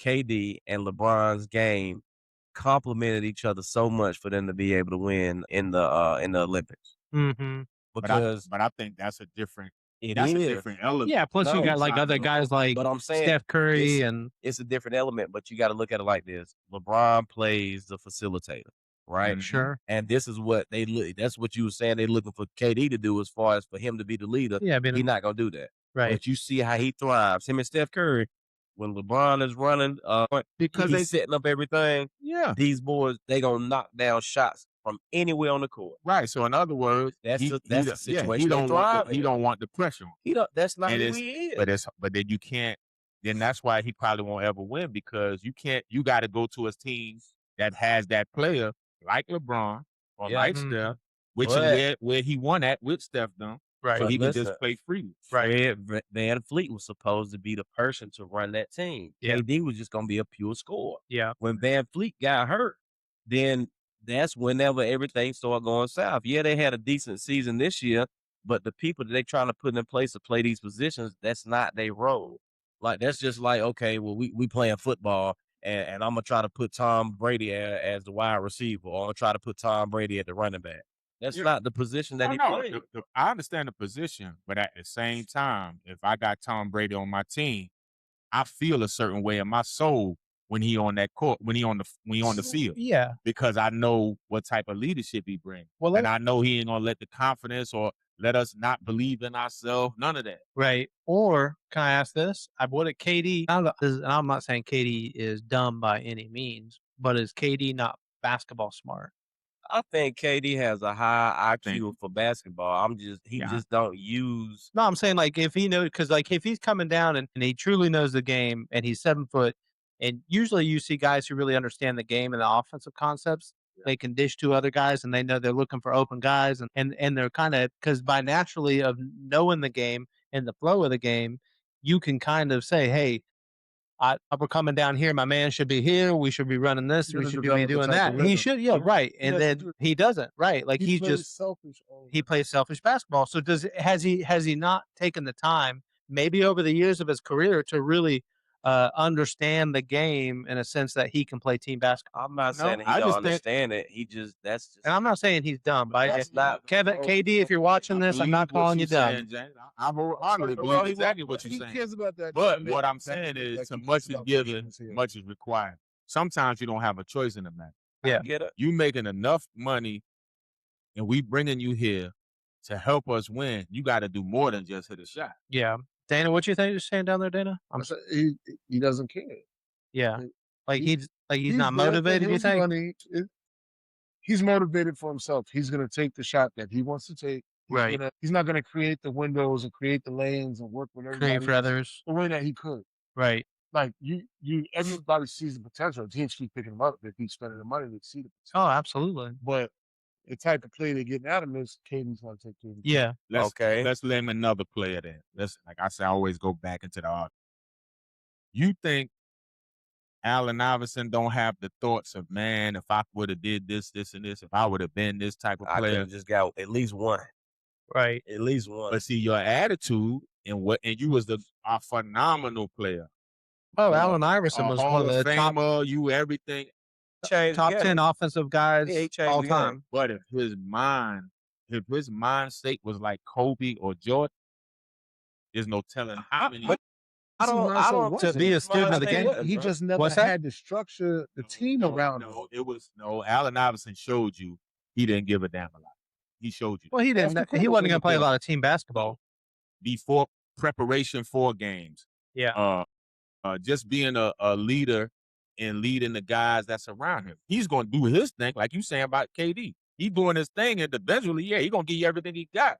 KD, and LeBron's game complemented each other so much for them to be able to win in the Olympics? Mm-hmm. Because but I think that's a different. it That's is. a different element. Yeah. Plus, you No, got like other guys like But I'm saying Steph Curry it's- and it's a different element, but you got to look at it like this. LeBron plays the facilitator, right? sure. And this is what they look. That's what you were saying. They're looking for KD to do as far as for him to be the leader. Yeah. He's not gonna do that. Right. But you see how he thrives. Him and Steph Curry, when LeBron is running, Because he's they setting up everything. Yeah. These boys, they gonna knock down shots from anywhere on the court. Right. So in other words, That's he, the he, situation he they don't thrive want the, he in. don't want the pressure. He don't. That's not And who it's- he is. But then you can't. Then that's why he probably won't ever win because you can't. You got to go to a team that has that player like LeBron or Yeah. like Mhm. Steph, which But- is where he won at with Steph done. Right. So But he can listen, just play freely. Fred Van Fleet was supposed to be the person to run that team. Yeah. KD was just gonna be a pure scorer. Yeah. When Van Fleet got hurt, then that's whenever everything started going south. Yeah, they had a decent season this year, but the people that they trying to put in place to play these positions, that's not their role. Like that's just like, okay, well, we playing football and I'm gonna try to put Tom Brady as the wide receiver, or I'm gonna try to put Tom Brady at the running back. That's Yeah. not the position that he No, plays. I understand the position, but at the same time, if I got Tom Brady on my team, I feel a certain way in my soul when he on that court, when he on the field, Yeah. because I know what type of leadership he brings, Well, and I know he ain't gonna let the confidence or let us not believe in ourselves. None of that. Right. Or can I ask this? What at KD? And I'm not saying KD is dumb by any means, but is KD not basketball smart? I think KD has a high IQ Thank for basketball. He Yeah. just don't use. No, I'm saying like if he knows, because like if he's coming down and he truly knows the game and he's 7 foot, and usually you see guys who really understand the game and the offensive concepts. They can dish to other guys and they know they're looking for open guys and they're kind of, because by naturally of knowing the game and the flow of the game, you can kind of say, hey, we're coming down here. My man should be here. We should be running this. He's We gonna should be develop a doing type that. of He rhythm. should, yeah, right. And doesn't then do it. he doesn't, right? Like He he's plays just selfish all the he time. plays selfish basketball. So has he not taken the time, maybe over the years of his career, to really understand the game in a sense that he can play team basketball? I'm not saying that I he don't just think understand it. That's just And I'm not saying he's dumb, but that's not Kevin, KD, if you're watching this, I'm not calling you dumb. saying, James. I wholeheartedly Well, believe he exactly won't- what you're he saying. cares about that. But that- what I'm that- saying that- is, that so keeps much us is out given, pushing here. much is required. Sometimes you don't have a choice in the matter. Yeah. get it. You making enough money, and we bringing you here to help us win. You got to do more than just hit a shot. Yeah. Dana, what you think you're saying down there, Dana? He doesn't care. Yeah. Like He- he's not there for motivated, you his think? money. He's motivated for himself. He's going to take the shot that he wants to take. Right. He's not going to create the windows and create the lanes and work with everybody Create for others. the way that he could. Right. Like everybody sees the potential. Teams keep picking him up. They keep spending the money. They see the potential. Oh, absolutely. But the type of play they're getting out of him is KD's going to take care of it. Yeah. Let's name another player then. Let's, like I say, I always go back into the art. You think Allen Iverson don't have the thoughts of, man, if I would have did this, this, and this, if I would have been this type of I could player. have just got at least one. Right. At least one. But see, your attitude and you was a phenomenal player. Oh, Allen Iverson was Hall one of of the top Famer, you everything. Changed top the game. 10 offensive guys Yeah, he changed all the game. time. But if his mind state was like Kobe or Jordan, there's no telling how many. But I don't To be a student of the game. He just never What's that? had to structure the team around him. No. Allen Iverson showed you he didn't give a damn a lot. He showed you Well, he Off didn't. the He court, wasn't going to play a lot of team basketball. before preparation for games. Yeah. Just being a leader and leading the guys that's around him. He's going to do his thing, like you saying about KD. He's doing his thing individually. Yeah, he's going to give you everything he got.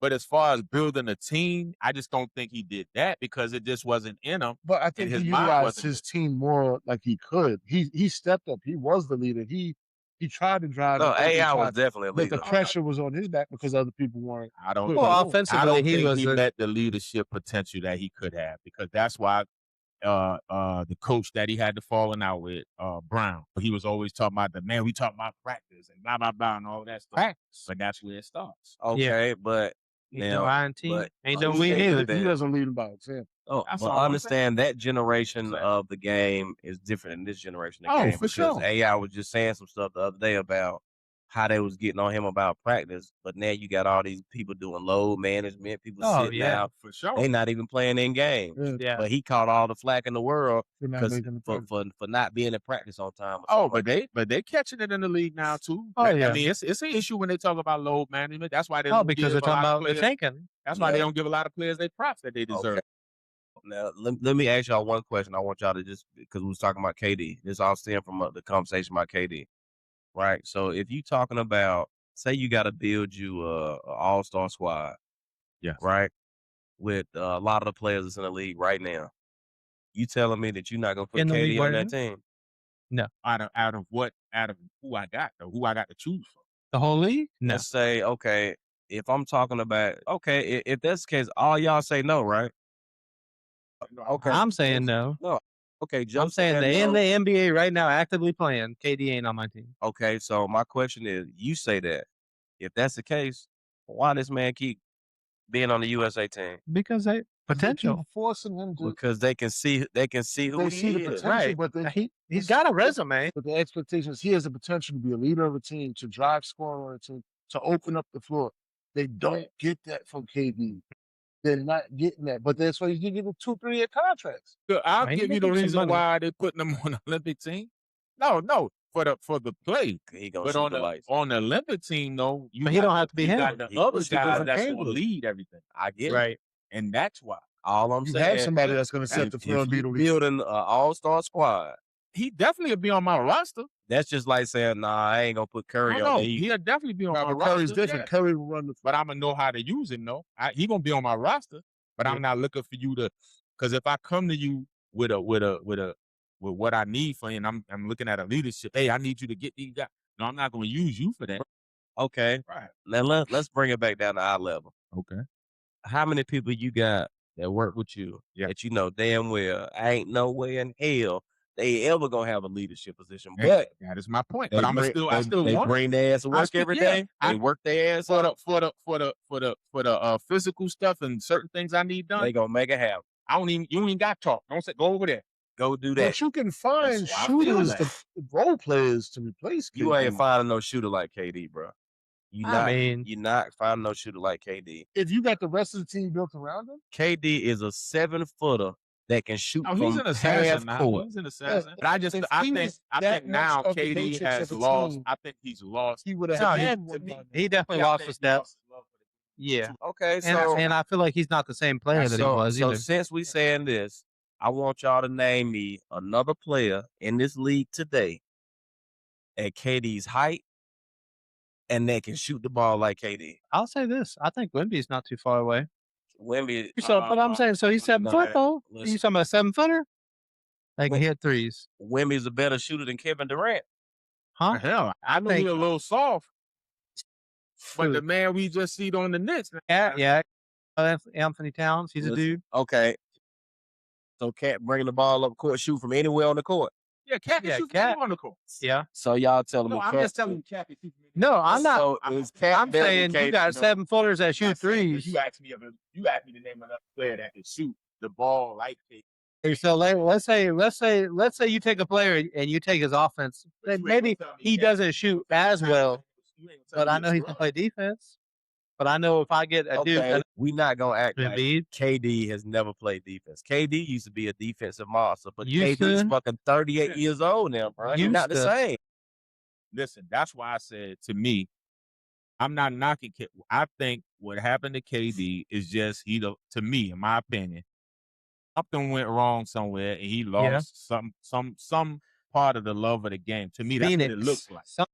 But as far as building a team, I just don't think he did that because it just wasn't in him. But I think his he mind utilized wasn't his team more like he could. He stepped up. He was the leader. He tried to drive. No, it, but he AI was tried- definitely a But leader. the pressure was on his back because other people weren't. I don't. Well, I offensively, don't he think was he a- met the leadership potential that he could have because that's why the coach that he had to falling out with, Brown, he was always talking about we talk about practice and blah blah blah and all that stuff. Practice. But that's where it starts. Okay, but Ain't now, no I in team. but Ain't no we understand neither. that- He doesn't lead him by example. That's but all I'm understand that generation Exactly. of the game is different than this generation of Oh, game. for because sure. AI was just saying some stuff the other day about how they was getting on him about practice, but now you got all these people doing load management, people Oh, sitting yeah. out, For sure. they not even playing in games. Yeah, Yeah. But he caught all the flack in the world they're not because making the pressure. for not being in practice on time. or Oh, something but they catching it in the league now too. Oh, yeah. I mean, it's an issue when they talk about load management. That's why they Oh, don't because give they're a talking lot of about the players. tanking. That's why they Yeah. don't give a lot of players their props that they deserve. Okay. Now, let me ask y'all one question. I want y'all to just, because we was talking about KD. This all stemmed from the conversation about KD, right? So if you talking about, say you got to build you a all-star squad, Yes. right, with a lot of the players that's in the league right now, you telling me that you're not going to put In the league KD on right that team? Out of who I got to choose from. The whole league? No. Let's say, okay, if I'm talking about, okay, if that's the case, all y'all say no, right? Okay. I'm saying no. No. Okay, Joe I'm saying said that in no. the NBA right now, actively playing, KD ain't on my team. Okay, so my question is, you say that. If that's the case, why this man keep being on the USA team? Because they They keep potential. forcing him to. Because they can see who They he see the is. potential, Right. but He's got a resume. But the expectations, he has the potential to be a leader of a team, to drive scoring on a team, to open up the floor. They don't get that from KD. They're not getting that. But that's why you give them 2-3 year contracts. So I'll Man, he give you the making some reason money. why they putting them on the Olympic team. No, for the play. He gonna But shoot on the lights. on the Olympic team, though, But he don't have to be you him. got the He other pushed it guys different that's gonna angles. lead everything, I get it. Right. and that's why All I'm You saying, have somebody that's going to set the if floor and be you the leader. building an all-star squad, he definitely will be on my roster. that's just like saying, nah, I ain't gonna put Curry No, on there. he'll definitely be on Now, my but Curry's roster. different. yeah. Curry will run the But I'm gonna know how to use him. though. He gonna be on my roster, but Yeah. I'm not looking for you to. Because if I come to you with what I need for you, and I'm looking at a leadership. Hey, I need you to get these guys. No, I'm not gonna use you for that. Okay, Right. now let's bring it back down to eye level. Okay. How many people you got that work with you Yeah. that you know damn well ain't no way in hell they ever gonna have a leadership position. Hey, But that is my point. they But bring, I still they want bring their ass to work every day. They I work their ass for off. the physical stuff and certain things I need done. They gonna make it happen. You ain't got to talk. Don't say go over there. Go do that. But you can find That's why I feel shooters, that. role players to replace KD. You ain't finding no shooter like KD, bro. mean, You're not finding no shooter like KD. If you got the rest of the team built around him. KD is a 7-footer that can shoot Oh, from he's an assassin half now. court. He's an assassin. But If I he think was that now much of the KD matrix has of a lost. team, I think he's lost. he would have No, had he- one by he now. definitely lost his step. Yeah. Okay, And, so and I feel like he's not the same player that he was so either. since we saying this, I want y'all to name me another player in this league today at KD's height and that can shoot the ball like KD. I'll say this. I think Wemby's not too far away. Wemby, So, but I'm saying, so he's 7 foot though. listen. You talking about 7-footer? They can Wem- hit threes, Wemby's a better shooter than Kevin Durant. huh? Hell, I know he's a little soft. But the man we just see on the Knicks. Yeah. Anthony Towns, he's a Listen, dude. Okay. So Cat bringing the ball up court, shoot from anywhere on the court. Yeah, Cat can shoot from Cat. anywhere on the court. Yeah. So y'all telling No, me I'm Cat, just telling you, Cat can shoot from No, I'm not. So is Cat I'm better saying than you KD? got 7-footers that shoot Not saying, but threes. You asked me to name another player that can shoot the ball like KD. So let's say you take a player and you take his offense. But you ain't Maybe gonna tell me he Cat doesn't shoot as well, You ain't gonna tell but me I know he can scrub. play defense. But I know if I get a dude, Okay, we not gonna act like Embiid, KD has never played defense. KD used to be a defensive monster, but Used KD's to. fucking 38 years old now, bro. He's Used not the to. same. Listen, that's why I said to me, I'm not knocking Cat. I think what happened to KD is just to me, in my opinion, something went wrong somewhere and he lost some part of the love of the game. To me, that's what it looks like.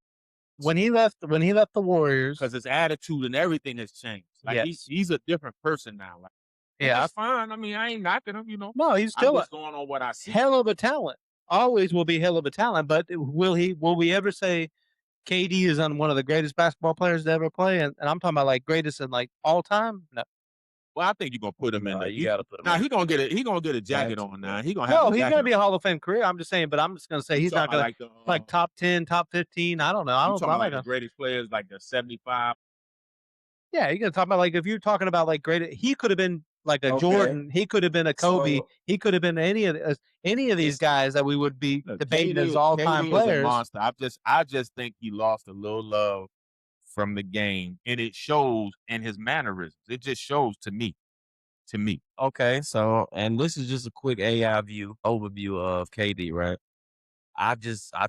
When he left the Warriors, Because his attitude and everything has changed. Like Yes. he's a different person now. Like, yeah, that's fine. I mean, I ain't knocking him. no, he's I'm still a just going on what I see. hell of a talent. Always will be hell of a talent. But will we ever say KD is one of the greatest basketball players to ever play? And I'm talking about like greatest in like all time. No, Well, I think you're gonna put him in there. You gotta put him. Now in. He gonna get a jacket on. Now he gonna have. no, a he's jacket gonna be on. a Hall of Fame career. I'm just saying, but I'm just gonna say You he's not talking gonna like the top 10, top 15. I don't know. I you don't. talking I'm about not the gonna, greatest players like the 75. yeah, you're gonna talk about like if you're talking about like great. He could have been like a Okay. Jordan. He could have been a Kobe. So- He could have been any of these guys that we would be Look, debating KD as all time KD is a players. monster. I just think he lost a little love from the game, and it shows in his mannerisms. It just shows to me. Okay, so and this is just a quick AI overview of KD, right? I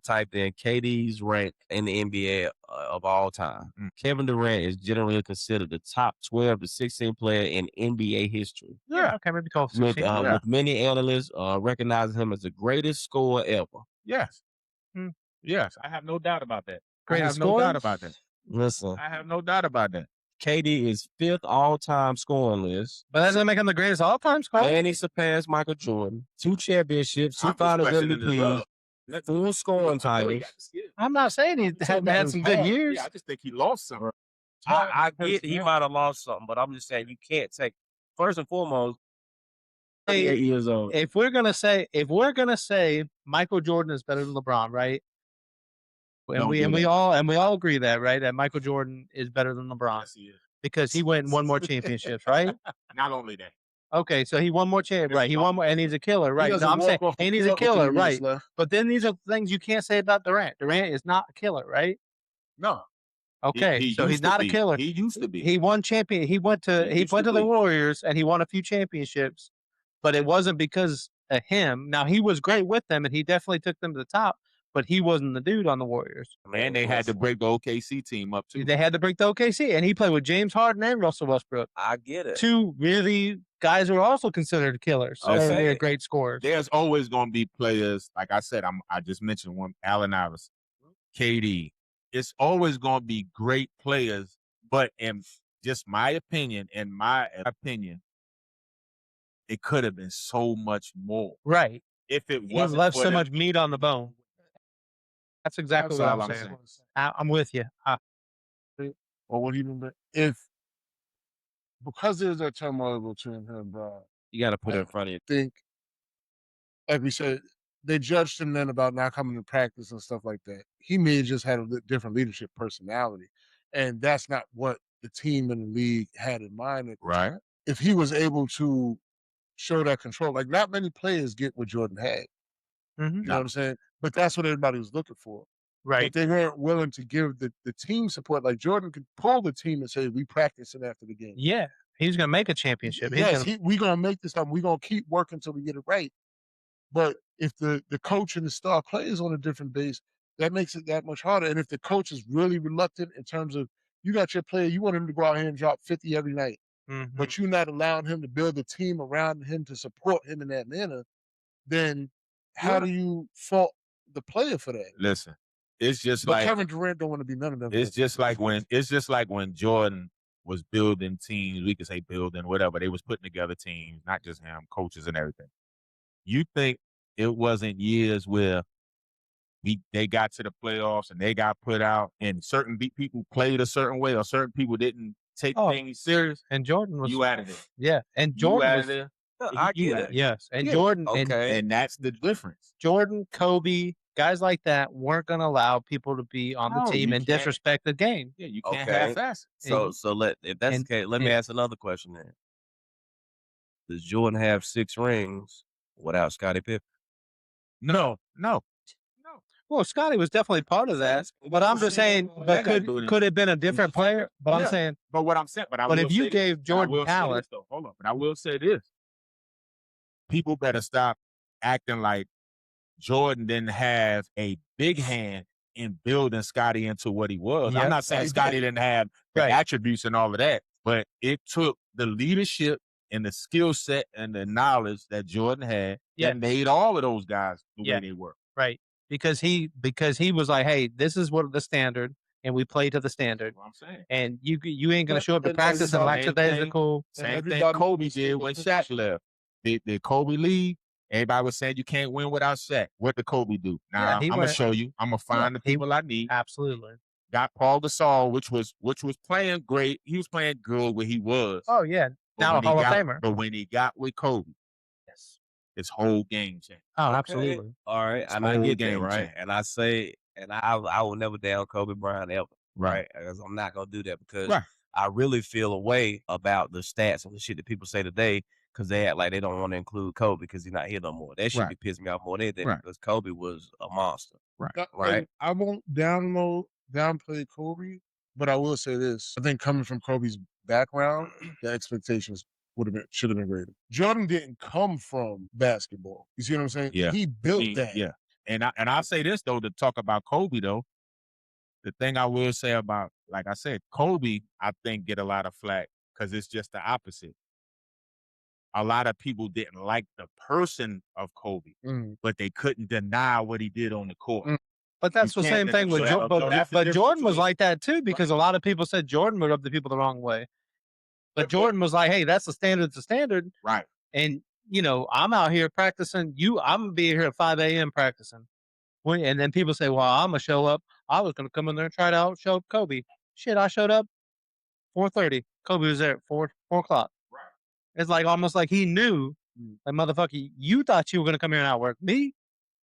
typed in KD's rank in the NBA of all time. Kevin Durant is generally considered the top 12 to 16 player in NBA history. Yeah, okay, maybe 12, With, 16. with many analysts recognizing him as the greatest scorer ever. Yes. Hmm. Yes, I have no doubt about that. Greatest I have no scorer? doubt about that. Listen, I have no doubt about that. KD is 5th all-time scoring list. But that doesn't make him the greatest all-time scorer. And he surpassed Michael Jordan. 2 championships, 2 I'm just finals questioning his MVPs, love. 4 scoring titles. I'm not saying he hadn't had some good years. Yeah, I just think he lost some. I get he might have lost something, but I'm just saying you can't take first and foremost. 38 years old. If we're gonna say Michael Jordan is better than LeBron, right? And we all agree that, right? That Michael Jordan is better than LeBron Yes, he is. because he won more championships, right? Not only that. Okay, so he won more championships, right? He won more, and he's a killer, right? doesn't No, I'm walk saying, off the and he's a court with killer, 3 minutes right? left. But then these are things you can't say about Durant. Durant is not a killer, right? No. Okay, He so used he's to not a be. killer. He used to be. He won champion. He went to He used to the be. Warriors and he won a few championships, but it wasn't because of him. Now he was great with them and he definitely took them to the top, but he wasn't the dude on the Warriors. And they had to break the OKC team up too. They had to break the OKC, and he played with James Harden and Russell Westbrook, I get it. 2 really guys who are also considered killers. Okay. They're great scorers. There's always going to be players, like I said, I just mentioned one, Allen Iverson, KD. It's always going to be great players, but in just my opinion, it could have been so much more Right. if it He wasn't left for so them. much meat on the bone. That's exactly That's what all I'm I'm saying. saying. I'm with you. Or what even if because there's that turmoil between him and Brian, You got to put it in front of you. think, like we said, they judged him then about not coming to practice and stuff like that. He may have just had a different leadership personality, and that's not what the team and the league had in mind. Right. If he was able to show that control, like not many players get what Jordan had. Mhm. You know what I'm saying? But that's what everybody was looking for. But Right. they weren't willing to give the team support. Like Jordan could pull the team and say, "We practicing after the game." Yeah. He's gonna make a championship. He's Yes, gonna we gonna make this happen. We gonna keep working until we get it right. But if the coach and the star players on a different base, that makes it that much harder. And if the coach is really reluctant in terms of you got your player, you want him to go out here and drop 50 every night, Mhm. but you're not allowing him to build a team around him to support him in that manner, then how do you fault the player for that? Listen, it's just But like Kevin Durant don't want to be none of them. it's just like when Jordan was building teams. We could say building whatever. They was putting together teams, not just him, coaches and everything. You think it wasn't years where they got to the playoffs and they got put out, and certain people played a certain way, or certain people didn't take things serious? And Jordan was You out of there. Yeah, and You Jordan out was of there. I You get out it. of there. Yes, and Yeah. Jordan Okay. And that's the difference. Jordan, Kobe, guys like that weren't gonna allow people to be on the No, team you and can't. disrespect the game. Yeah, you can't Okay. half-ass it. So if that's the and- case, let me and- ask another question then. Does Jordan have 6 rings without Scottie Pippen? No. Well, Scotty was definitely part of that, but I'm just saying, but could have been a different player. But I'm Yeah. saying, But what I'm saying, but if you gave Jordan talent, hold on, but I will say this: people better stop acting like Jordan didn't have a big hand in building Scotty into what he was. Yep. I'm not saying Scotty didn't have the Right. attributes and all of that, but it took the leadership and the skill set and the knowledge that Jordan had Yeah. that made all of those guys the Yeah. way they were. right? Because he was like, hey, this is what the standard, and we play to the standard. That's what I'm saying. And you ain't gonna But show up to then practice and everybody- lackadaisical. Same thing everybody Kobe was did still when a Shaq left. Did Kobe leave? Everybody was saying you can't win without Shaq. What did Kobe do? Now Yeah, I'm he gonna went- show you. I'm gonna find the people I need. Absolutely. Got Paul Gasol, which was playing great. He was playing good where he was. Oh yeah. But Now a when he Hall of got- Famer. But when he got with Kobe, Yes. his whole game changed. Oh, Okay. absolutely. All right, It's and I whole get that, game right? change. And I say, and I will never down Kobe Bryant ever, right? Because I'm not gonna do that because Right. I really feel a way about the stats and the shit that people say today because they act like they don't want to include Kobe because he's not here no more. That should Right. be pissing me off more than anything Right. because Kobe was a monster. Right. Right. I won't downplay Kobe, but I will say this. I think coming from Kobe's background, the expectations should have been greater. Jordan didn't come from basketball. You see what I'm saying? Yeah. He built that. Yeah. And I'll say this though, to talk about Kobe though. The thing I will say about, like I said, Kobe, I think get a lot of flack because it's just the opposite. A lot of people didn't like the person of Kobe, Mm. but they couldn't deny what he did on the court. Mm. But that's You the can't same thing with so Jordan. that- so that's the But difference Jordan was between- like that too because a lot of people said Jordan would rub the people the wrong way. But Jordan was like, hey, that's the standard. It's the standard. Right. And I'm out here practicing. I'm gonna be here at 5 a.m. practicing. And then people say, well, I'm gonna show up. I was gonna come in there and try to outshow Kobe. Shit, I showed up 4:30. Kobe was there at 4 o'clock. Right. It's like almost like he knew, like motherfucker, you thought you were gonna come here and outwork me.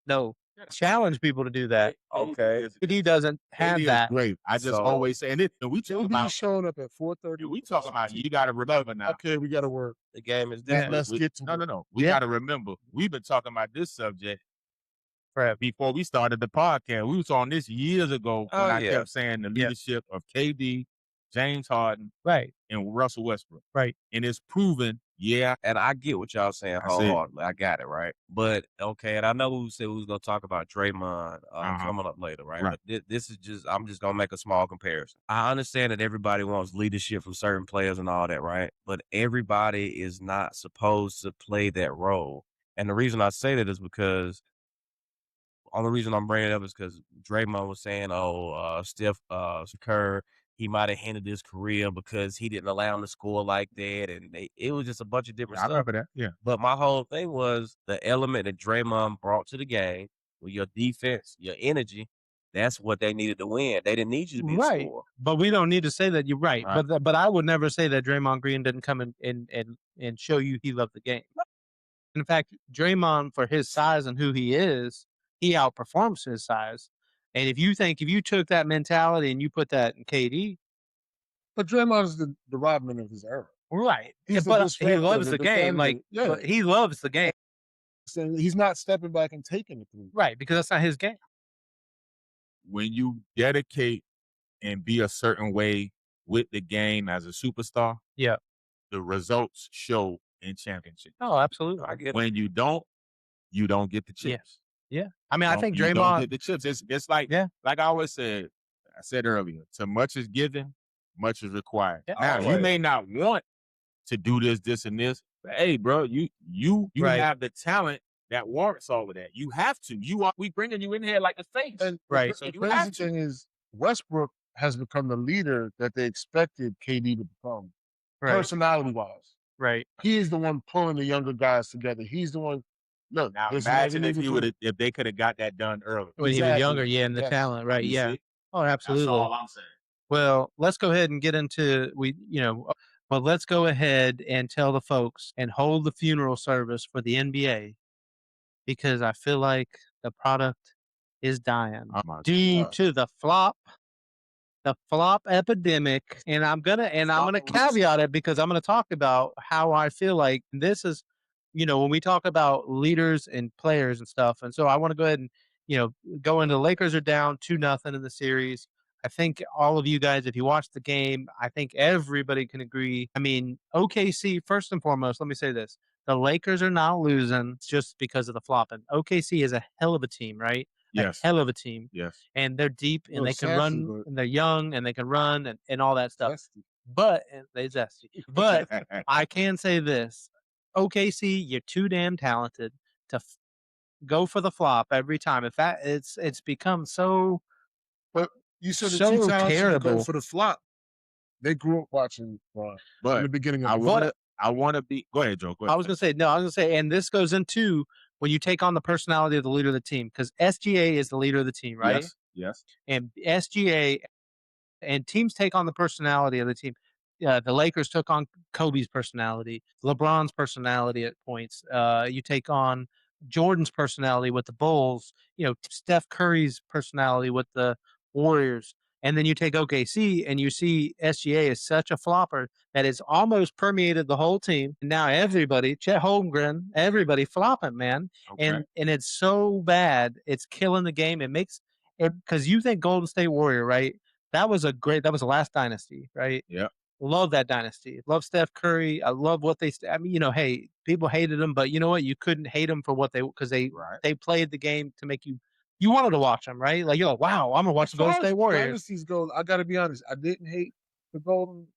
No, challenge people to do that. Okay. But he doesn't have KD is that. great. I just So- always say, and we talk He'll be about, showing up at 4:30. we talk about, you got to remember now. Okay, we got to work. The game is Yeah. different. Let's get to No. work. We Yeah. got to remember, we've been talking about this subject Forever. before we started the podcast. We was on this years ago when Oh, I yeah. kept saying the Yeah. leadership of KD, James Harden, Right. and Russell Westbrook. Right. And it's proven, yeah, And I get what y'all saying I see. wholeheartedly. I got it, right? But okay, and I know we said we was gonna talk about Draymond Uh-huh. coming up later, right? Right. But this is just I'm just gonna make a small comparison. I understand that everybody wants leadership from certain players and all that, right? But everybody is not supposed to play that role. And the reason I say that is because only reason I'm bringing it up is because Draymond was saying, Steph Kerr, he might have hindered his career because he didn't allow him to score like that, and it was just a bunch of different I stuff. remember that. Yeah. But my whole thing was the element that Draymond brought to the game with your defense, your energy. That's what they needed to win. They didn't need you to be the Right. scorer. But we don't need to say that you're right. Right. But I would never say that Draymond Green didn't come and show you he loved the game. In fact, Draymond, for his size and who he is, he outperforms his size. And if you took that mentality and you put that in KD, But Draymond's the Rodman of his era. right? He's the but he disruptor, loves the the game, defender. Yeah. but he loves the game, So he's not stepping back and taking it through. right? Because that's not his game. When you dedicate and be a certain way with the game as a superstar, Yeah. the results show in championship. Oh, absolutely. I get it. When you don't get the chips. Yeah. I mean, I think You don't Draymond. get the chips. It's like, Yeah. like I said earlier, to much is given, much is required. Yeah. Now, you may not want to do this, and this, but hey, bro, you Right. have the talent that warrants all of that. You have to. We bringing you in here like a face. And Right. the you crazy have to. thing is, Westbrook has become the leader that they expected KD to become, Right. personality-wise. Right. He is the one pulling the younger guys together. He's the one. Look, Now this is imagine what if we he need would to have, if they could have got that done early. When he was Exactly. younger, yeah, and the Yes. talent, right? You Yeah. see? Oh, That's absolutely. all I'm saying. Well, let's go ahead and get into but let's go ahead and tell the folks and hold the funeral service for the NBA because I feel like the product is dying Oh my due God. to the flop epidemic. And I'm gonna caveat it because I'm gonna talk about how I feel like this is, when we talk about leaders and players and stuff. And so I want to go ahead and, go into the Lakers are down 2-0 in the series. I think all of you guys, if you watch the game, I think everybody can agree. I mean, OKC, first and foremost, let me say this. The Lakers are not losing just because of the flopping. OKC is a hell of a team, right? Yes. A hell of a team. Yes. And they're deep and Well, they can sassy, run but- and they're young and they can run and all that stuff. Zesty. But they zesty. But I can say this. OKC, you're too damn talented to go for the flop every time. In fact, it's become so You said the So two talented to go terrible. for the flop. They grew up watching in the But beginning of I the want to be. Go ahead, Joe. Go ahead. I was gonna say, and this goes into when you take on the personality of the leader of the team, because SGA is the leader of the team, right? Yes. Yes. And SGA and teams take on the personality of the team. The Lakers took on Kobe's personality, LeBron's personality at points. You take on Jordan's personality with the Bulls, Steph Curry's personality with the Warriors. And then you take OKC and you see SGA is such a flopper that it's almost permeated the whole team. Now everybody, Chet Holmgren, everybody flopping, man. Okay. And it's so bad, it's killing the game. It makes it because you think Golden State Warrior, right? That was the last dynasty, right? Yep. Love that dynasty. Love Steph Curry. I love what I mean, hey, people hated them, but you know what? You couldn't hate them for because they played the game to make you wanted to watch them, right? Like you're like, wow, I'm gonna watch the Golden State Warriors. Dynasties go. I got to be honest. I didn't hate the Golden.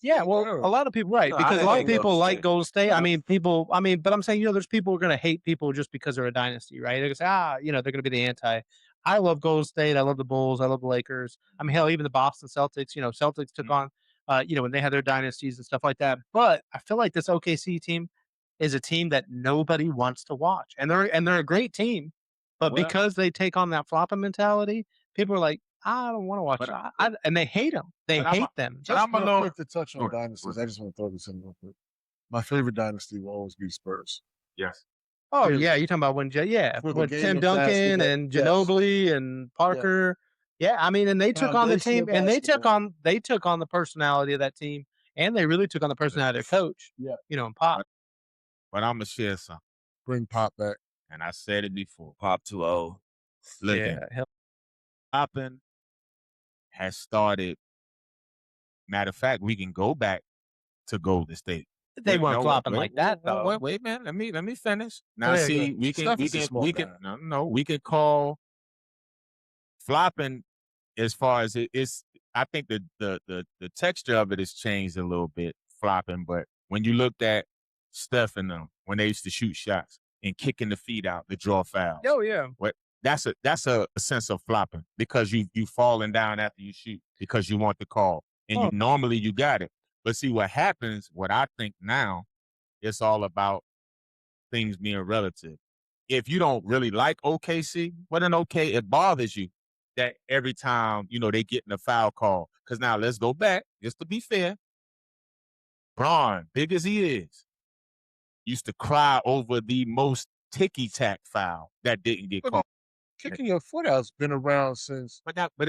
Yeah, well, a lot of people, right? No, I Because a didn't lot of hate Golden people like State. Golden State. Yeah. I mean, but I'm saying, there's people who are gonna hate people just because they're a dynasty, right? They're gonna say, they're gonna be the anti. I love Golden State. I love the Bulls. I love the Lakers. I mean, hell, even the Boston Celtics. Celtics took on, when they had their dynasties and stuff like that. But I feel like this OKC team is a team that nobody wants to watch, and they're a great team, but Well- because they take on that flopping mentality, people are like, I don't want to watch But- it. And they hate them. They but I'm hate a- them. Just I'm a real little- quick to touch on Go ahead. dynasties. I just want to throw this in real quick. My favorite dynasty will always be Spurs. Yes. Oh Clearly. yeah, you're talking about when For the with game Tim of Duncan basketball. and Yes. Ginobili and Parker. Yeah, I mean, and they took on the Foundation team, of and they basketball. took on the personality of that team, and they really took on the personality of their coach. Yeah. And Pop. But I'm gonna share something, Bring Pop back. and I said it before. Pop 2-0. Look, hell, popping has started. Matter of fact, we can go back to Golden State. they Wait, weren't no, flopping wait, like that wait, though. Wait, man. Let me finish. Now, ahead, see, go we can, Steph is a smart guy. we can call flopping as far as it's. I think the texture of it has changed a little bit, flopping. But when you looked at Steph and them when they used to shoot shots and kicking the feet out to draw fouls, Oh yeah. that's a sense of flopping because you falling down after you shoot because you want the call and Oh. normally you got it. But see what happens, what I think now, it's all about things being relative. If you don't really like OKC, well then okay, it bothers you. that every time, they get in a foul call. Because now let's go back, just to be fair. Bron, big as he is, used to cry over the most ticky-tack foul that didn't get called. Kicking your foot out's been around since.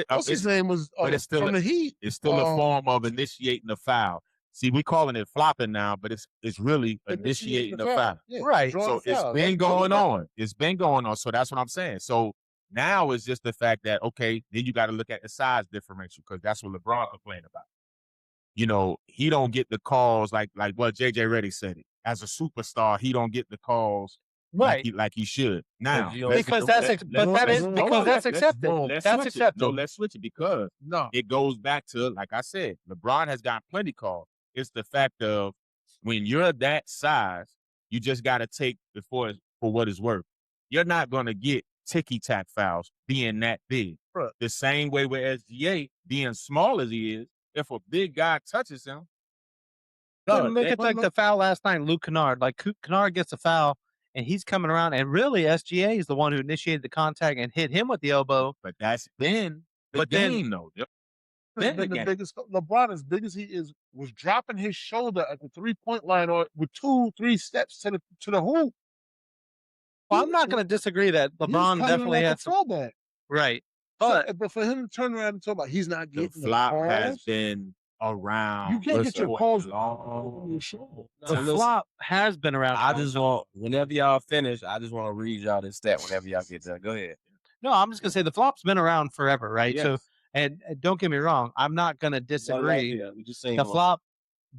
What's his name was it's still from the Heat. It's still a form of initiating a foul. See, we calling it flopping now, but it's really initiating the foul. Yeah, Right. So it's been going on. It's been going on. So that's what I'm saying. So now it's just the fact that, okay, then you got to look at the size differential, because that's what LeBron complained about. He don't get the calls like what JJ Redick said it. As a superstar, he don't get the calls Right. like he should. Now, because that's accepted. That's accepted. No, let's switch it, because it goes back to, like I said, LeBron has got plenty calls. It's the fact of, when you're that size, you just got to take it for what it's worth. You're not going to get ticky-tack fouls being that big. Right. The same way with SGA, being small as he is, if a big guy touches him, Look at like the foul last night, Luke Kennard. Like Kennard gets a foul, and he's coming around, and really SGA is the one who initiated the contact and hit him with the elbow. But that's been the game, though. The biggest LeBron, as big as he is, was dropping his shoulder at the 3-point line or with 2-3 steps to the hoop. Well, I'm not going to disagree that LeBron definitely had some. Throwback. Right. But for him to turn around and talk about he's not getting the flop has been around. You can't get your calls long. The flop has been around. I just want, whenever y'all finish, I just want to read y'all this stat whenever y'all get done. Go ahead. No, I'm just going to say the flop's been around forever, right? Yes. So, and don't get me wrong, I'm not going to disagree. We just saying The flop,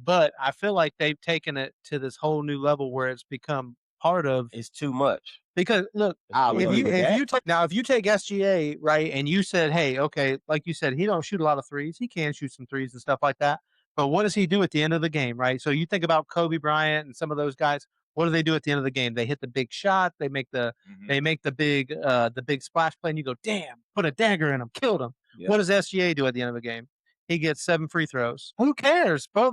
but I feel like they've taken it to this whole new level where it's become part of. It's too much. Because look, if you take SGA, right, and you said, hey, okay, like you said, he don't shoot a lot of threes. He can shoot some threes and stuff like that. But what does he do at the end of the game, right? So you think about Kobe Bryant and some of those guys. What do they do at the end of the game? They hit the big shot. They make the big splash play, and you go, damn, put a dagger in him, killed him. Yeah. What does SGA do at the end of the game? He gets 7 free throws. Who cares, bro?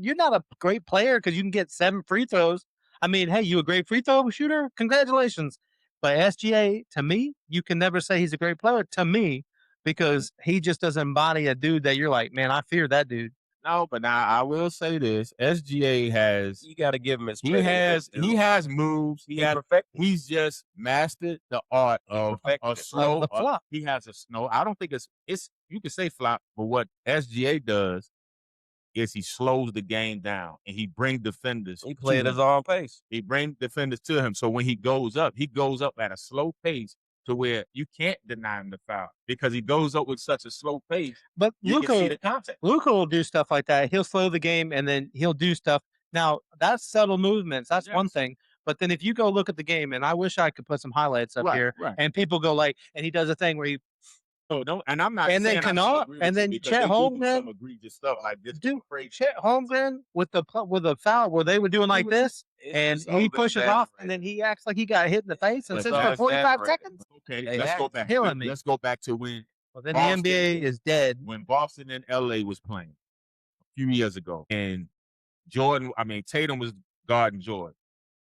You're not a great player because you can get 7 free throws. I mean, hey, you a great free throw shooter? Congratulations. But SGA, to me, you can never say he's a great player to me, because he just doesn't embody a dude that you're like, man, I fear that dude. No, but now I will say this: SGA has. You got to give him his. He has moves. He's just mastered the art of a slow flop. He has a snow. I don't think it's. You can say flop, but what SGA does is he slows the game down and he brings defenders. He plays at his own pace. He brings defenders to him. So when he goes up at a slow pace to where you can't deny him the foul, because he goes up with such a slow pace. But Luka will do stuff like that. He'll slow the game and then he'll do stuff. Now, that's subtle movements. That's one thing. But then if you go look at the game, and I wish I could put some highlights up here, and people go like, and he does a thing where he. Oh no, and I'm not. And then Kennard, and then Chet Holmgren, some egregious stuff like this. Dude, Chet Holmgren with the foul where they were doing like this, and he pushes off, and then he acts like he got hit in the face and sits for 45 seconds. Okay, let's go back. Let's go back to when. Well, then Boston, the NBA is dead. When Boston and LA was playing a few years ago, and Tatum was guarding Jordan,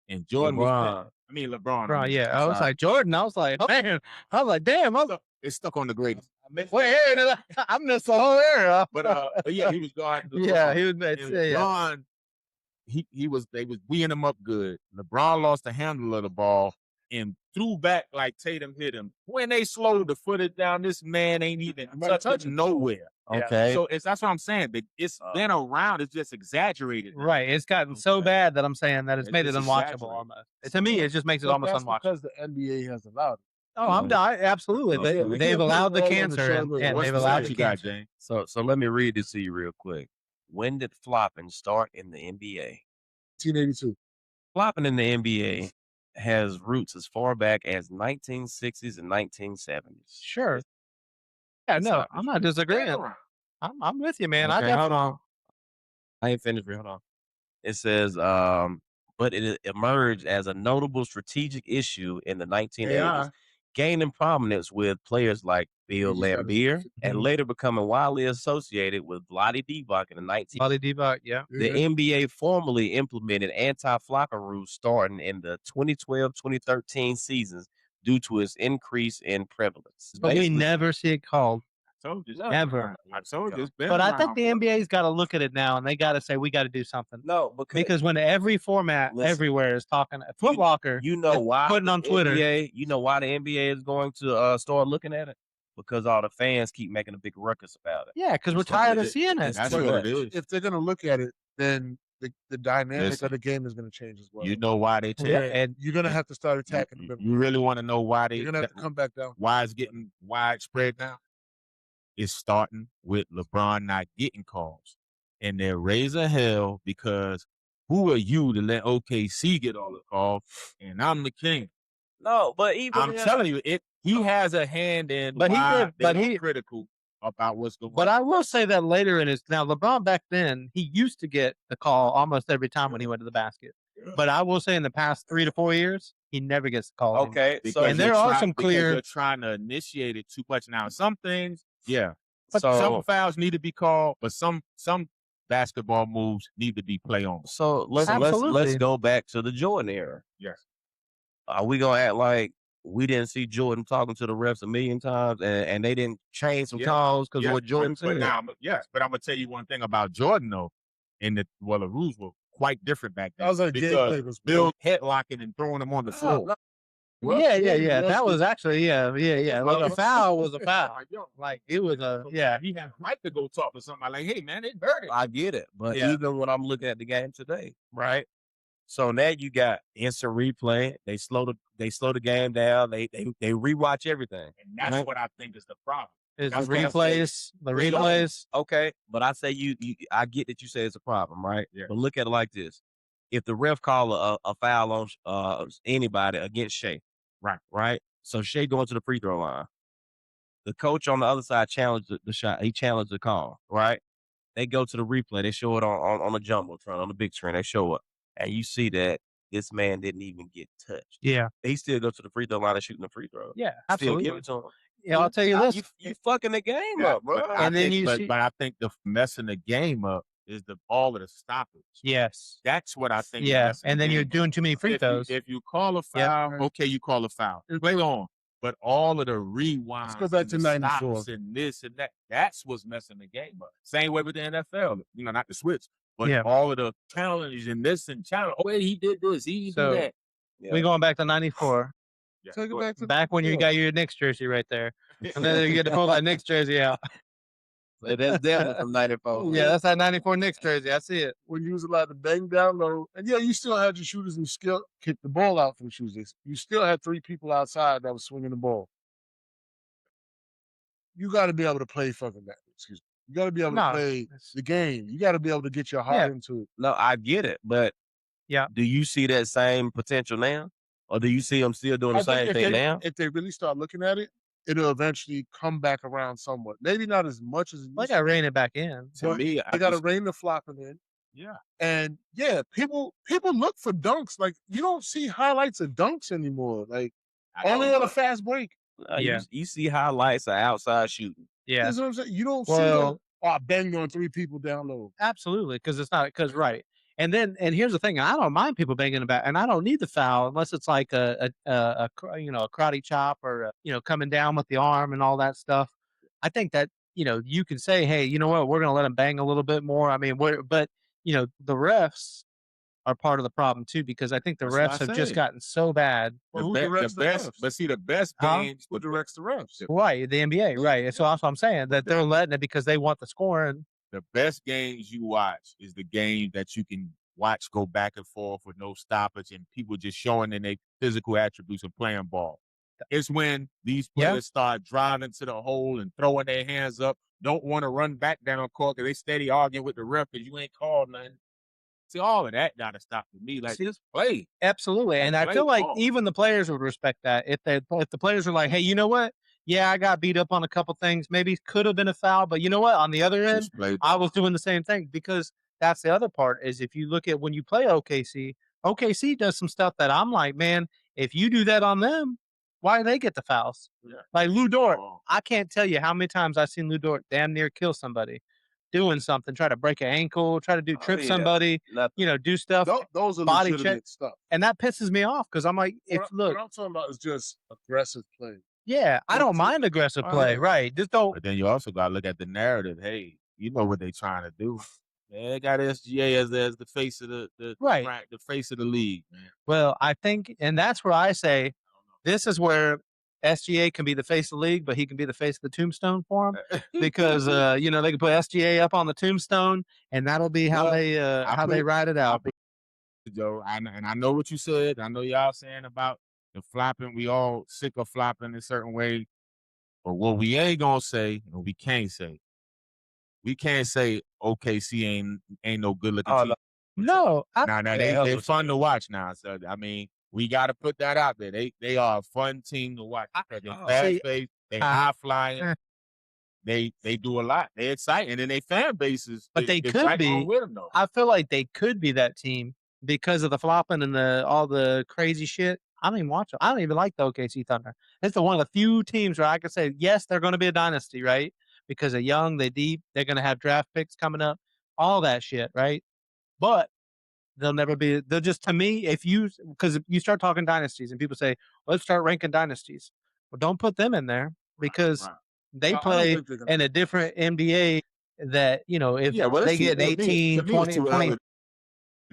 and Jordan was. LeBron. Yeah, I was like Jordan. I was like, man. I was like, damn. It's stuck on the greatest. I missed the whole era. But yeah, he was guarding. Yeah, he was. LeBron, he was. They was weeing him up good. LeBron lost the handle of the ball and threw back like Tatum hit him. When they slowed the footage down, this man ain't even touching nowhere. Okay, so that's what I'm saying. It's been around. It's just exaggerated. Right. It's gotten so bad that I'm saying that it's made it unwatchable almost. To me, it just makes it almost unwatchable because the NBA has allowed it. Oh, absolutely. They've allowed the cancer, and they've allowed the cancer. So let me read this to you real quick. When did flopping start in the NBA? 1982. Flopping in the NBA has roots as far back as 1960s and 1970s. Sure. Yeah, no, I'm not disagreeing. I'm with you, man. Okay, hold on. I ain't finished. Hold on. It says, but it emerged as a notable strategic issue in the 1980s, gaining prominence with players like Bill Laimbeer, and later becoming widely associated with Vlade Divac in the 1980s. Vlade Divac, yeah. The NBA formally implemented anti-flopping rules starting in the 2012-2013 seasons due to its increase in prevalence. But we Basically, never see it called. I told you. No. Ever. I told you. It's been But I think around, the boy. NBA's got to look at it now, and they got to say we got to do something. No, Because when every format Listen. everywhere is talking, Foot Locker, you know why putting the on Twitter. NBA, you know why the NBA is going to start looking at it? Because all the fans keep making a big ruckus about it. Yeah, because we're That's what tired it of is. seeing it. That's too what much. it is. If they're gonna look at it, then the dynamic Listen. of the game is gonna change as well. You know why they take Yeah, it? and You're gonna have to start attacking them. You really want to know why You're gonna have to come back down. why it's getting widespread now? It's starting with LeBron not getting calls. And they're raising hell because who are you to let OKC get all the calls? And I'm the king. No, but even I'm telling you, he has a hand in But he why did- but they're he- critical about what's going on. But I will say that later in his now LeBron back then he used to get the call almost every time when he went to the basket. But I will say in the past 3 to 4 years he never gets the call. anymore. okay. So And there are some because clear- you're trying to initiate it too much now. Some things, yeah. But so Some fouls need to be called, but some basketball moves need to be play on. so let's Absolutely. go back to the Jordan era. Yes. Are we gonna act like we didn't see Jordan talking to the refs a million times and they didn't change some Yeah. calls because Yeah, of what Jordan but said? now, but I'm gonna tell you one thing about Jordan though, the rules were quite different back then. That was like because gameplay was Bill headlocking and throwing him on the floor. Yeah. That was actually yeah. Like a foul was a foul. Like it was a yeah. He had right to go talk to somebody like, hey man, it hurt. I get it, but Yeah. even when I'm looking at the game today, right? So now you got instant replay. They slow the game down. They rewatch everything. And that's what I think is the problem. Is the That's what I'm replays. Okay, but I say you I get that you say it's a problem, right? Yeah. But look at it like this: if the ref call a foul on anybody against Shea, right? So Shea going to the free throw line. The coach on the other side challenged the shot. He challenged the call, right? They go to the replay. They show it on the jumbotron, on the big screen. They show it, and you see that this man didn't even get touched. Yeah. They still go to the free throw line and shooting the free throw. Yeah. Still Absolutely. give it to him. Yeah, I'll tell you this. You fucking the game Yeah, up, bro. but And then you see- but I think the messing the game up is all of the stoppage. Yes. That's what I think. is Yeah. messing And the then you're game up. doing too many free throws. If you call a foul, okay, you call a foul. Play on. But all of the rewinds, Let's go back and to the 94. stops and this and that's what's messing the game up. Same way with the NFL. Not the switch, but Yeah. all of the challenges and this and challenge. Oh, wait, he did this. He So- did that. Yeah. We going back to 94. Yeah, Take it go ahead. back to When you got your Knicks jersey right there. And then you get to pull that Knicks jersey out. That's definitely from 94. Yeah, that's that 94 Knicks jersey. I see it. when you was allowed to bang down low, and yeah, you still had your shooters and still kick the ball out from shooters. You still had 3 people outside that was swinging the ball. You got to be able to play fucking that. Excuse me. You got to be able No, to play the game. You got to be able to get your heart Yeah. into it. No, I get it, but Yeah. do you see that same potential now, or do you see them still doing the I think same if thing they, now? if they really start looking at it, it'll eventually come back around somewhat. Maybe not as much as it Like used I to. rein it back in. To But me, They got to rein the flopping in. yeah. And yeah, people look for dunks. Like you don't see highlights of dunks anymore. Like only on a fast break. Yeah. You see highlights of outside shooting. Yeah. That's what I'm saying. You don't see Well- the, I banged on 3 people down low. Absolutely, because it's not because right. And here's the thing: I don't mind people banging about, and I don't need the foul unless it's like a karate chop or coming down with the arm and all that stuff. I think that you can say, hey, you know what, we're going to let them bang a little bit more. I mean, but the refs are part of the problem too because I think the That's what refs I have just say. gotten so bad. Well, who the directs the best, refs? but see the best Huh? games. Who directs the refs? Right, the NBA, right? So that's what I'm saying that they're letting it because they want the scoring. The best games you watch is the game that you can watch go back and forth with no stoppage and people just showing in their physical attributes and playing ball. It's when these Yeah. players start driving to the hole and throwing their hands up, don't want to run back down court because they steady arguing with the ref because you ain't called nothing. See, all of that gotta stop for me. Like, just play. Absolutely, and I Play feel like ball. even the players would respect that if the players are like, hey, you know what? Yeah, I got beat up on a couple things. Maybe it could have been a foul, but you know what? On the other end, Just play. I was doing the same thing because that's the other part is if you look at when you play OKC does some stuff that I'm like, man, if you do that on them, why do they get the fouls? Yeah. Like Lou Dort, Oh. I can't tell you how many times I've seen Lou Dort damn near kill somebody. doing something, try to break an ankle, try to trip yeah. somebody, Nothing. do stuff, Those are body legitimate check, stuff. and that pisses me off because I'm like, What I'm talking about is just aggressive play. yeah, I don't mind aggressive play, right? Just don't. But then you also got to look at the narrative. Hey, you know what they trying to do. Yeah, they got SGA as the face of the Right. the face of the league, man. Well, I think, and that's where I say, this is where SGA can be the face of the league, but he can be the face of the tombstone for him because they can put SGA up on the tombstone, and that'll be how they ride it out. Joe, and I know what you said. I know y'all saying about the flopping. We all sick of flopping in a certain way. But what we ain't gonna say, and we can't say OKC ain't no good looking team. No, Now they fun to watch now. So I mean, we got to put that out there. They are a fun team to watch. They're fast paced. They high flying. They do a lot. They exciting, and they fan bases. But they could be. With them, though. I feel like they could be that team because of the flopping and all the crazy shit. I don't even watch them. I don't even like the OKC Thunder. It's one of the few teams where I could say, yes, they're going to be a dynasty, right? Because they're young, they're deep, they're going to have draft picks coming up, all that shit, right? But they'll never be. They'll just, to me, because if you start talking dynasties and people say, let's start ranking dynasties. Well, don't put them in there because they play in a different NBA that, if they get 18, 20,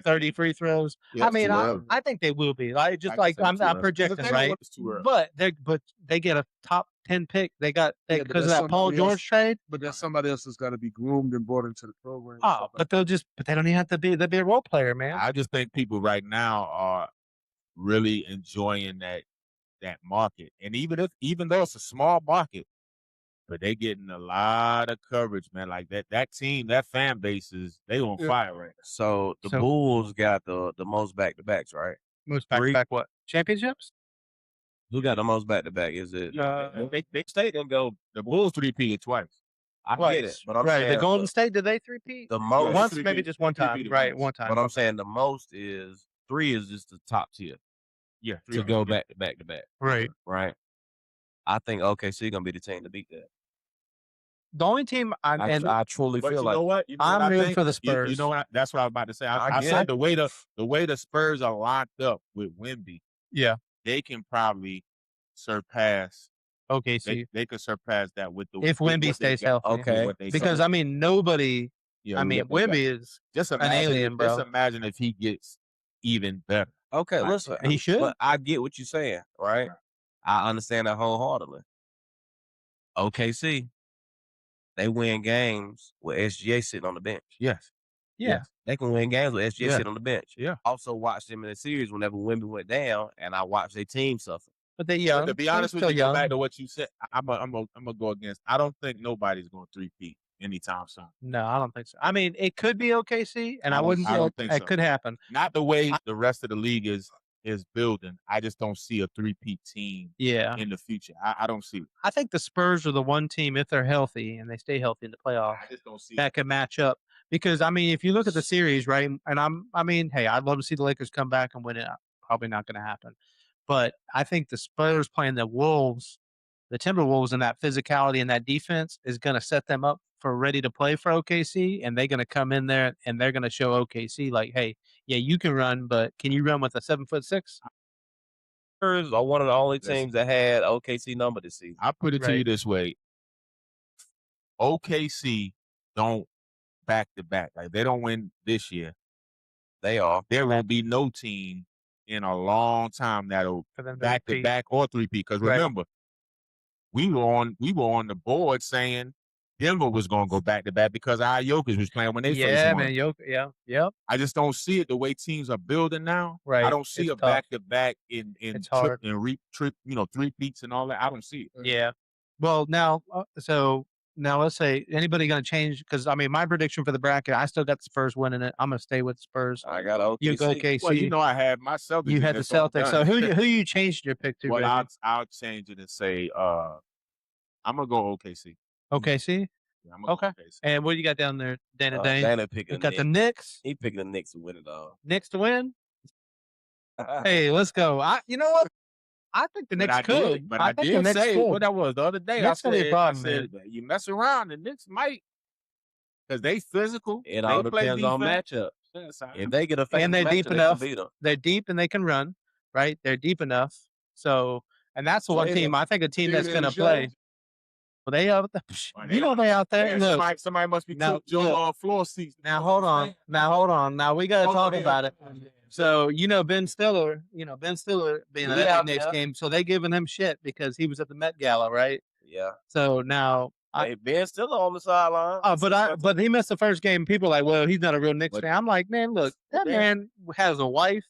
30 free throws. Yeah, I mean, I think they will be. I'm projecting, right? But they get a top 10 pick. They got because of that Paul George trade. But then somebody else has got to be groomed and brought into the program. Oh, but they don't even have to be. They'll be a role player, man. I just think people right now are really enjoying that market, and even though it's a small market, but they getting a lot of coverage, man. Like that team, that fan base they on fire right now. So the Bulls got the most back-to-backs, right? Most back-to-back what? Championships? Who got the most back-to-back? Is it? They stayed and go. The Bulls three-peated twice. I get it, but I'm saying the Golden State, did they three-peat? The most once, maybe just one time, right? One time. But I'm saying the most is 3 is just the top tier. Yeah, to go back to back. Right. Right. I think OKC gonna be the team to beat that. The only team I truly feel like. You know what? I'm rooting for the Spurs. You know what? That's what I was about to say. I said the way the Spurs are locked up with Wemby, they can probably surpass OKC. They could surpass that with if Wemby stays healthy. Okay. Because nobody. Wemby is just an alien, bro. Just imagine if he gets even better. Okay, listen. He should. But I get what you're saying, right? I understand that wholeheartedly. OKC, they win games with SGA sitting on the bench. Yes. Yeah. They can win games with SGA sitting on the bench. Yeah. Also watched them in the series whenever Wemby went down, and I watched their team suffer. But they're young. To be honest with you, go back to what you said. I'm gonna go against. I don't think nobody's going to three-peat anytime soon. No, I don't think so. I mean, it could be OKC, and I wouldn't. I don't think it could happen. Not the way the rest of the league is building. I just don't see a three-peat team. In the future, I don't see it. I think the Spurs are the one team, if they're healthy and they stay healthy in the playoffs, I just don't see that can match up. Because I mean, if you look at the series, right, and hey, I'd love to see the Lakers come back and win it. Probably not going to happen. But I think the Spurs playing the Wolves, the Timberwolves, and that physicality and that defense is going to set them up for ready to play for OKC, and they're going to come in there and they're going to show OKC like, hey, yeah, you can run, but can you run with a 7'6"? Spurs are one of the only teams that had OKC number this season. I put it to you this way: OKC don't back to back. Like they don't win this year. There won't be no team in a long time that'll back to back or three-peat. Because remember, we were on the board saying Denver was going to go back to back because our Jokic was playing when they first won. Jokic, yeah. I just don't see it the way teams are building now. Right. I don't see a back to back in three-peats and all that. I don't see it. Yeah. Well, now let's say anybody going to change? Because I mean, my prediction for the bracket, I still got the Spurs winning it. I'm going to stay with the Spurs. I got OKC. You go OKC. Well, I had my Celtics. You had the Celtics. So who you changed your pick to? Well, I'll change it and say I'm gonna go OKC. OKC. Yeah, I'm gonna go OKC. And what do you got down there, Dana? Dana picking. You got the Knicks. He picking the Knicks to win it all. Knicks to win. Hey, let's go. You know what? I think the Knicks could. But I did say what that was the other day. That's I said you mess around, the Knicks might because they physical. It all They play depends on defense. matchup. Yes, If they get a And favorable they're matchup, deep they can enough. beat them. They're deep and they can run, right? They're deep enough. So, and that's the one Jada- team I think a team that's Jada going to and play. Jones. Well, they out there. You know they out there. Yeah, Look, somebody must be Now, cooked Joe look. on floor seats. now hold on. Now we got to talk about it. So Ben Stiller. Ben Stiller being at Yeah, that next yeah. game. So they giving him shit because he was at the Met Gala, right? Yeah. So now Hey, Ben still on the sideline. but he missed the first game. People are like, well, he's not a real Knicks But- fan. I'm like, man, look, that but man has a wife,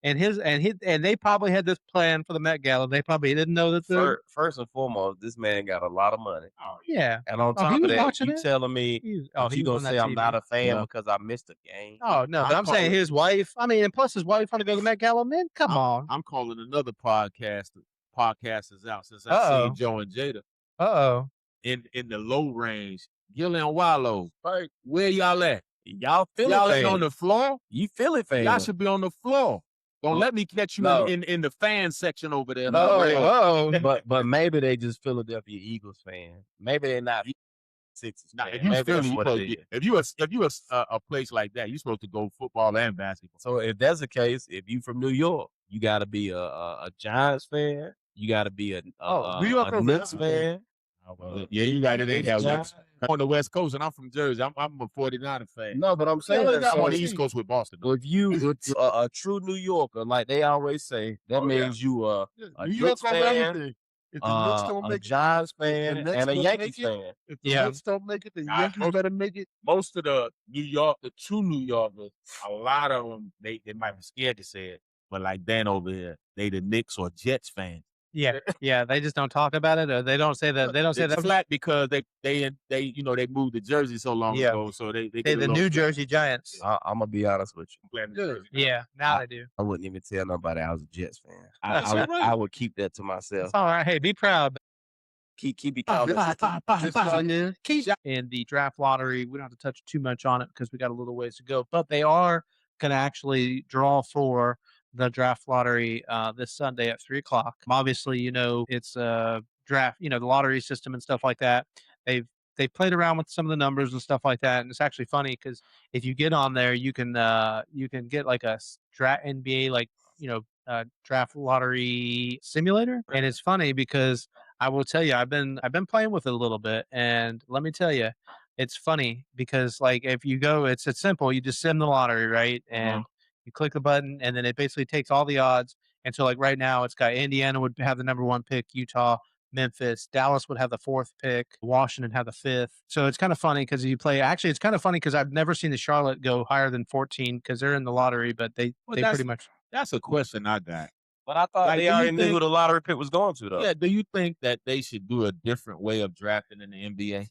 and they probably had this plan for the Met Gala. They probably didn't know that the First and foremost, this man got a lot of money. yeah. And on Oh, top he of was that, watching you it? telling me He was, that he you was gonna on that say I'm TV. not a fan Yeah. because I missed a game? Oh no, but I'm saying his wife. I mean, and plus his wife want to go to the Met Gala. Man, come on. I'm calling another podcasters out since I Uh-oh. seen Joe and Jada Oh, in the low range. Gil and Wallow, right? Where y'all at? Y'all Philly Y'all fans. ain't on the floor. You Philly fans. Y'all should be on the floor. Don't let me catch you No. in the fan section over there. But maybe they just Philadelphia Eagles fan. Maybe they're not Sixers Nah, fan. if you Maybe Philly, that's you what supposed it to is. if you a place like that, you're supposed to go football and basketball. So if that's the case, if you from New York, you got to be a Giants fan. You got to be a New York a over Knicks here. fan. Oh, well, yeah, you got it. Ain't that Giants. on the West Coast, and I'm from Jersey. I'm a 49er fan. No, but I'm saying I'm so on the East Coast with Boston. if you a true New Yorker, like they always say, that means you a New Knicks York over fan, everything. If the Knicks don't a make it, Giants the fan, Knicks and a don't Yankees make it, fan. if the Yeah. Knicks don't make it, the Nah, Yankees better make it. Most of the true New Yorkers, a lot of them, they might be scared to say it, but like Dan over here, they the Knicks or Jets fans. yeah. They just don't talk about it, or they don't say that. They don't say It's that. flat because they they moved to Jersey so long Yeah. ago, so they They get a the little New Jersey Giants. I'm gonna be honest with you. playing in Jersey. Yeah, now they do. I wouldn't even tell nobody I was a Jets fan. That's I all right. I would keep that to myself. It's all right. Hey, be proud. Keep it confident. In the draft lottery, we don't have to touch too much on it because we got a little ways to go. But they are going to actually draw for the draft lottery this Sunday at 3:00. Obviously, it's a draft. The lottery system and stuff like that. They've played around with some of the numbers and stuff like that, and it's actually funny because if you get on there, you can get like a draft NBA draft lottery simulator, and it's funny because I will tell you, I've been playing with it a little bit, and let me tell you, it's funny because like if you go, it's simple. You just sim the lottery, right? And you click the button, and then it basically takes all the odds. And so like right now, it's got Indiana would have the number 1 pick, Utah, Memphis, Dallas would have the 4th pick, Washington have the 5th. So it's kind of funny because you play. Actually, it's kind of funny because I've never seen the Charlotte go higher than 14 because they're in the lottery, but they pretty much. That's a question I got. But I thought Like, they do you already knew think- who the lottery pick was going to, though. Yeah, do you think that they should do a different way of drafting in the NBA?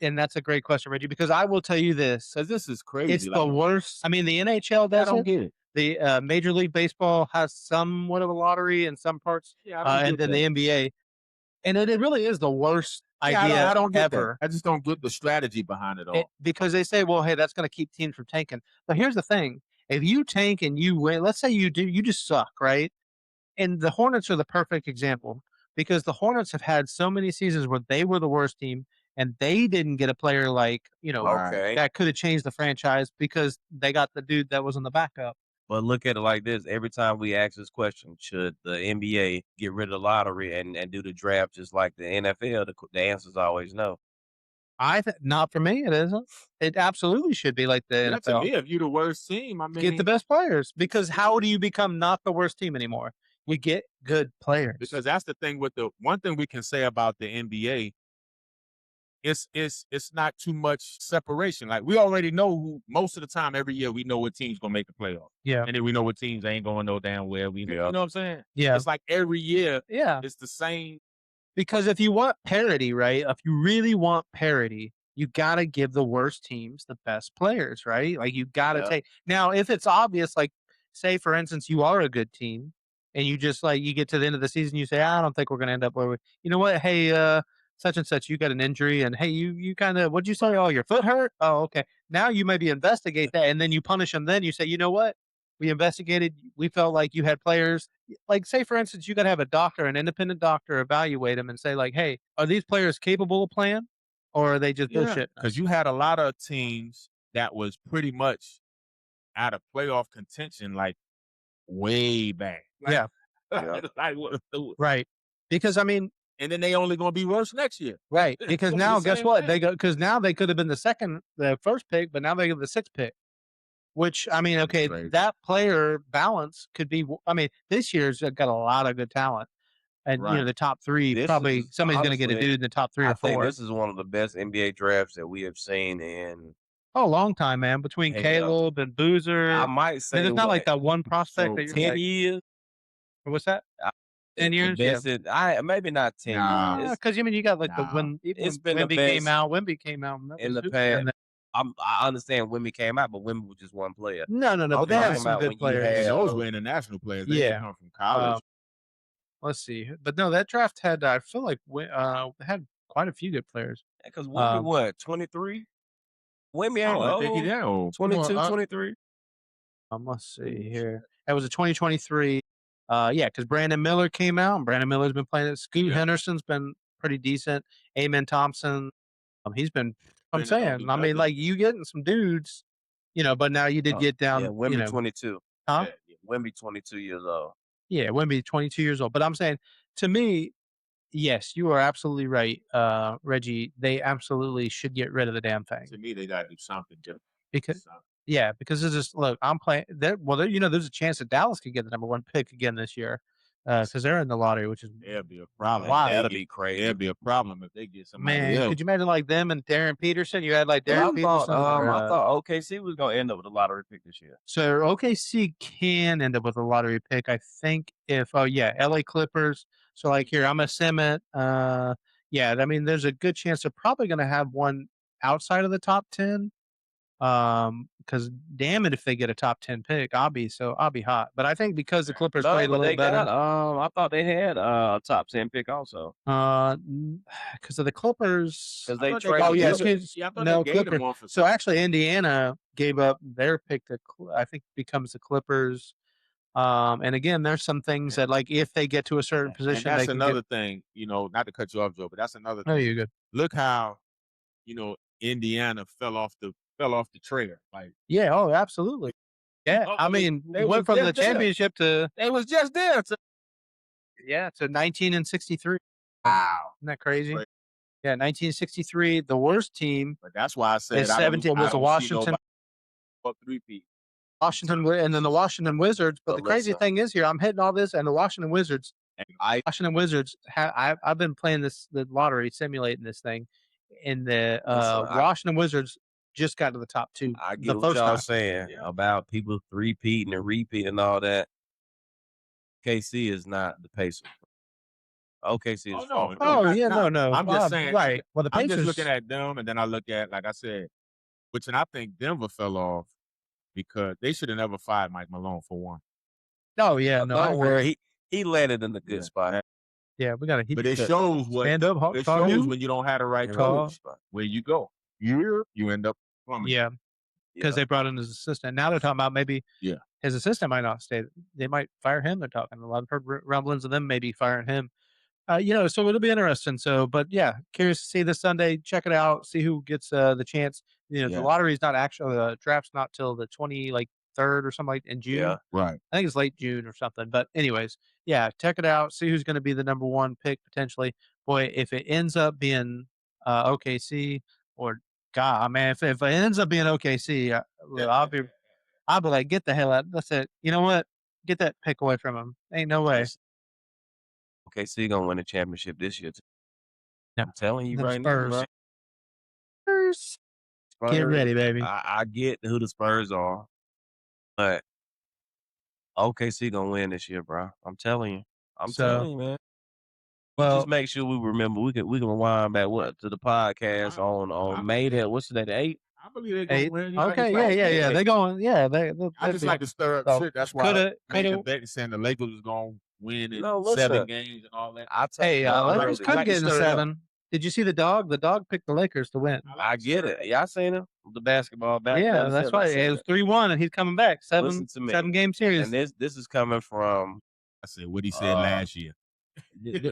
And that's a great question, Reggie, because I will tell you this. Because this is crazy. It's the worst. I mean, the NHL I does don't it. get it. The Major League Baseball has somewhat of a lottery in some parts, Yeah, I don't and get then the NBA. And it really is the worst Yeah, idea I don't get ever. that. I just don't get the strategy behind it all. Because they say, well, hey, that's going to keep teams from tanking. But here's the thing. If you tank and you win, let's say you just suck, right? And the Hornets are the perfect example because the Hornets have had so many seasons where they were the worst team and they didn't get a player like, Okay. that could have changed the franchise because they got the dude that was in the backup. But look at it like this. Every time we ask this question, should the NBA get rid of the lottery and do the draft just like the NFL, the answer is always no. Not for me, it isn't. It absolutely should be like the Yeah, to NFL. me, if you're the worst team, I mean, Get the best players because how do you become not the worst team anymore? You get good players. because that's the thing with the one thing we can say about the NBA. It's not too much separation. Like we already know who most of the time every year we know what team's gonna make the playoff. Yeah. And then we know what teams ain't going no damn well. You know what I'm saying? Yeah. It's like every year Yeah. it's the same. Because if you want parity, right? If you really want parity, you got to give the worst teams the best players, right? Like you got to Yeah. take. Now, if it's obvious, like say for instance, you are a good team and you just like you get to the end of the season, you say, I don't think we're going to end up where we. You know what? Hey, such and such, you got an injury, and hey, you kind of what'd you say? Oh, your foot hurt. Oh, okay. Now you maybe investigate that, and then you punish them. Then you say, you know what? We investigated. We felt like you had players. Like, say, for instance, you got to have a doctor, an independent doctor, evaluate them and say, like, hey, are these players capable of playing? or are they just bullshit? Because you had a lot of teams that was pretty much out of playoff contention, like way back. Yeah. Like what? Right. Because I mean, And then they only going to be worse next year. right. Because It's now, the guess same what? thing. Because now they could have been the first pick, but now they get the sixth pick. Which I mean, okay, Crazy. that player balance could be. I mean, this year's got a lot of good talent, and you know Right. the top three This probably is somebody's going to get a honestly, dude in the top 3 I or think 4. this is one of the best NBA drafts that we have seen in. Oh, long time, man. Between Hell. Caleb and Boozer, I I might mean, say it's not like what, that one prospect So that you're 10 like, years. what's that? 10 years, The yeah. best I maybe not 10 Nah. years. Because you mean you got like the Nah. when even It's when been the Wemby came best out, Wemby came out and that in was the who- past. and then- I understand Wemby came out, but Wemby was just one player. No, I'm but they had talking some about good when you players. And had those were international players. They didn't Yeah. come from college. Let's see, but no, that draft had I feel like had quite a few good players. because Wemby Um, what 23. Wemby I ain't don't think he old. that old. 22, Well, 23. Let's see here. That was a 2023. Yeah, because Brandon Miller came out, and Brandon Miller's been playing it. Scoot Yeah. Henderson's been pretty decent. Amen Thompson, he's been. I'm Been saying, ugly I mean, duckling. like you getting some dudes, you know, but now you did get down, Yeah, Wemby you know, 22. huh? Yeah, Wemby 22 years old. Yeah, Wemby 22 years old. But I'm saying, to me, yes, you are absolutely right, Reggie. They absolutely should get rid of the damn thing To me, they got to do something different. because. Yeah, because it's just look. I'm playing. You know, there's a chance that Dallas could get the number 1 pick again this year, because they're in the lottery, which is There'll be a problem. Why? That'll be crazy. There'll be a problem if they get somebody man. else. Could you imagine like them and Darren Peterson? You had like Well, Darren I thought, Peterson. or, I thought OKC was gonna end up with a lottery pick this year. So OKC can end up with a lottery pick, I think. If LA Clippers. So like here, I'm gonna sim it. Yeah, I mean, there's a good chance they're probably gonna have one outside of the top 10. Because damn it, if they get a top 10 pick, I'll be hot. But I think because the Clippers No, played a but little they better, got. I thought they had a top 10 pick also. because of the Clippers. Because they thought traded. Oh yeah, Clippers- excuse Yeah, I thought no they gave Clippers. them one for So actually, Indiana gave up their pick to I think becomes the Clippers. And again, there's some things that like if they get to a certain And position, that's they can another get. thing, you know, not to cut you off, Joe, but that's another No, thing. you're good. Look how, you know, Indiana fell off the trailer. Like Yeah. Oh, absolutely. Yeah. Oh, I I mean, mean, they went was from the just there. championship to they was just there. to 1963. Wow. Isn't that crazy? Crazy. Yeah, 1963. The worst team But that's why I said is I 17 was the Washington. Washington. And then the Washington Wizards. But the crazy listen. thing is here, I'm hitting all this, and the Washington Wizards. Washington Wizards. I've been playing the lottery, simulating this thing, and the Washington Wizards just got to the top 2. I the get what first y'all time. saying about people repeating and repeating and all that. KC is not the Pacers. OKC is far. Oh yeah, no. I'm just saying. Right. Well, the I'm Pacers. just looking at them, and then I look at, like I said, and I think Denver fell off because they should have never fired Mike Malone for one. Oh yeah, no. I Don't agree. worry, he landed in the good spot. Yeah, we got to. But it shows what stand up. it shows when you don't have the right In the coach. good spot. Where you go, you end up plumbing. Yeah, because they brought in his assistant. Now they're talking about maybe his assistant might not stay. They might fire him. They're talking a lot of heard rumblings of them maybe firing him. You know, so it'll be interesting. So, but yeah, curious to see this Sunday. Check it out. See who gets the chance. You know, the lottery is not actually the draft's not till the 23rd or something like in June. Yeah, right. I think it's late June or something. But anyways, yeah, check it out. See who's going to be the number 1 pick potentially. Boy, if it ends up being OKC or God, man, if it ends up being OKC, I'll be like, get the hell out. That's it. You know what? Get that pick away from him. Ain't no way. OKC gonna win the championship this year. Yeah. I'm telling you The right Spurs. now, Spurs. bro. Get ready, baby. I get who the Spurs are, but OKC gonna win this year, bro. I'm telling you. I'm telling you, man. Well, just make sure we remember. We can rewind back to the podcast on May that what's the day, the 8th? I believe they're going to win. Okay, yeah. They're going. Yeah, I just like to stir up shit. That's why I made the coulda. bet saying the Lakers was going to win in No, 7 listen. games and all that. Lakers could like get to in stir it up. 7. Did you see the dog? The dog picked the Lakers to win. I get it. Yeah, I seen him. The basketball back. Yeah, that's why it was 3-1, and he's coming back. Listen to me. 7 game series. And this is coming from I said what he said last year.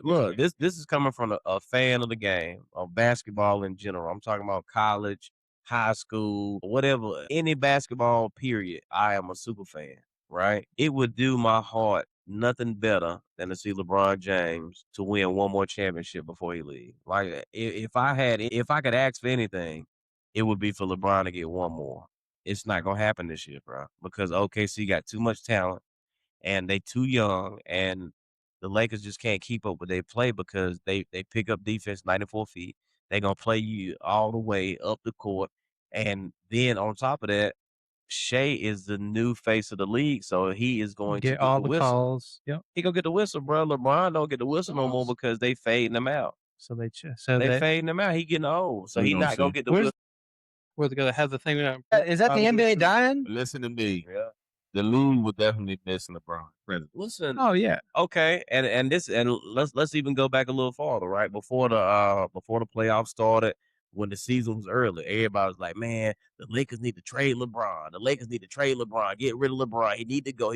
Look, this is coming from a fan of the game, of basketball in general. I'm talking about college, high school, whatever, any basketball period. I am a super fan, right? It would do my heart nothing better than to see LeBron James to win one more championship before he leaves. Like if I could ask for anything, it would be for LeBron to get one more. It's not gonna happen this year, bro, because OKC got too much talent and they too young, and the Lakers just can't keep up with their play because they pick up defense 94 feet. They're gonna play you all the way up the court. And then on top of that, Shea is the new face of the league, so he is going to Get get all the the whistle. calls. Yep. He gonna get the whistle, bro. LeBron don't get the whistle no more because they fading him out. So they They fading him out. He getting old, so We he gonna not gonna see. get the Where's whistle. where they gonna have the thing? Is that the NBA dying? Listen to me. Yeah. The league will definitely miss LeBron. Present. Listen, Oh yeah. okay, and let's even go back a little farther, right? Before the playoffs started, when the season was early, everybody was like, "Man, the Lakers need to trade LeBron. The Lakers need to trade LeBron. Get rid of LeBron. He need to go."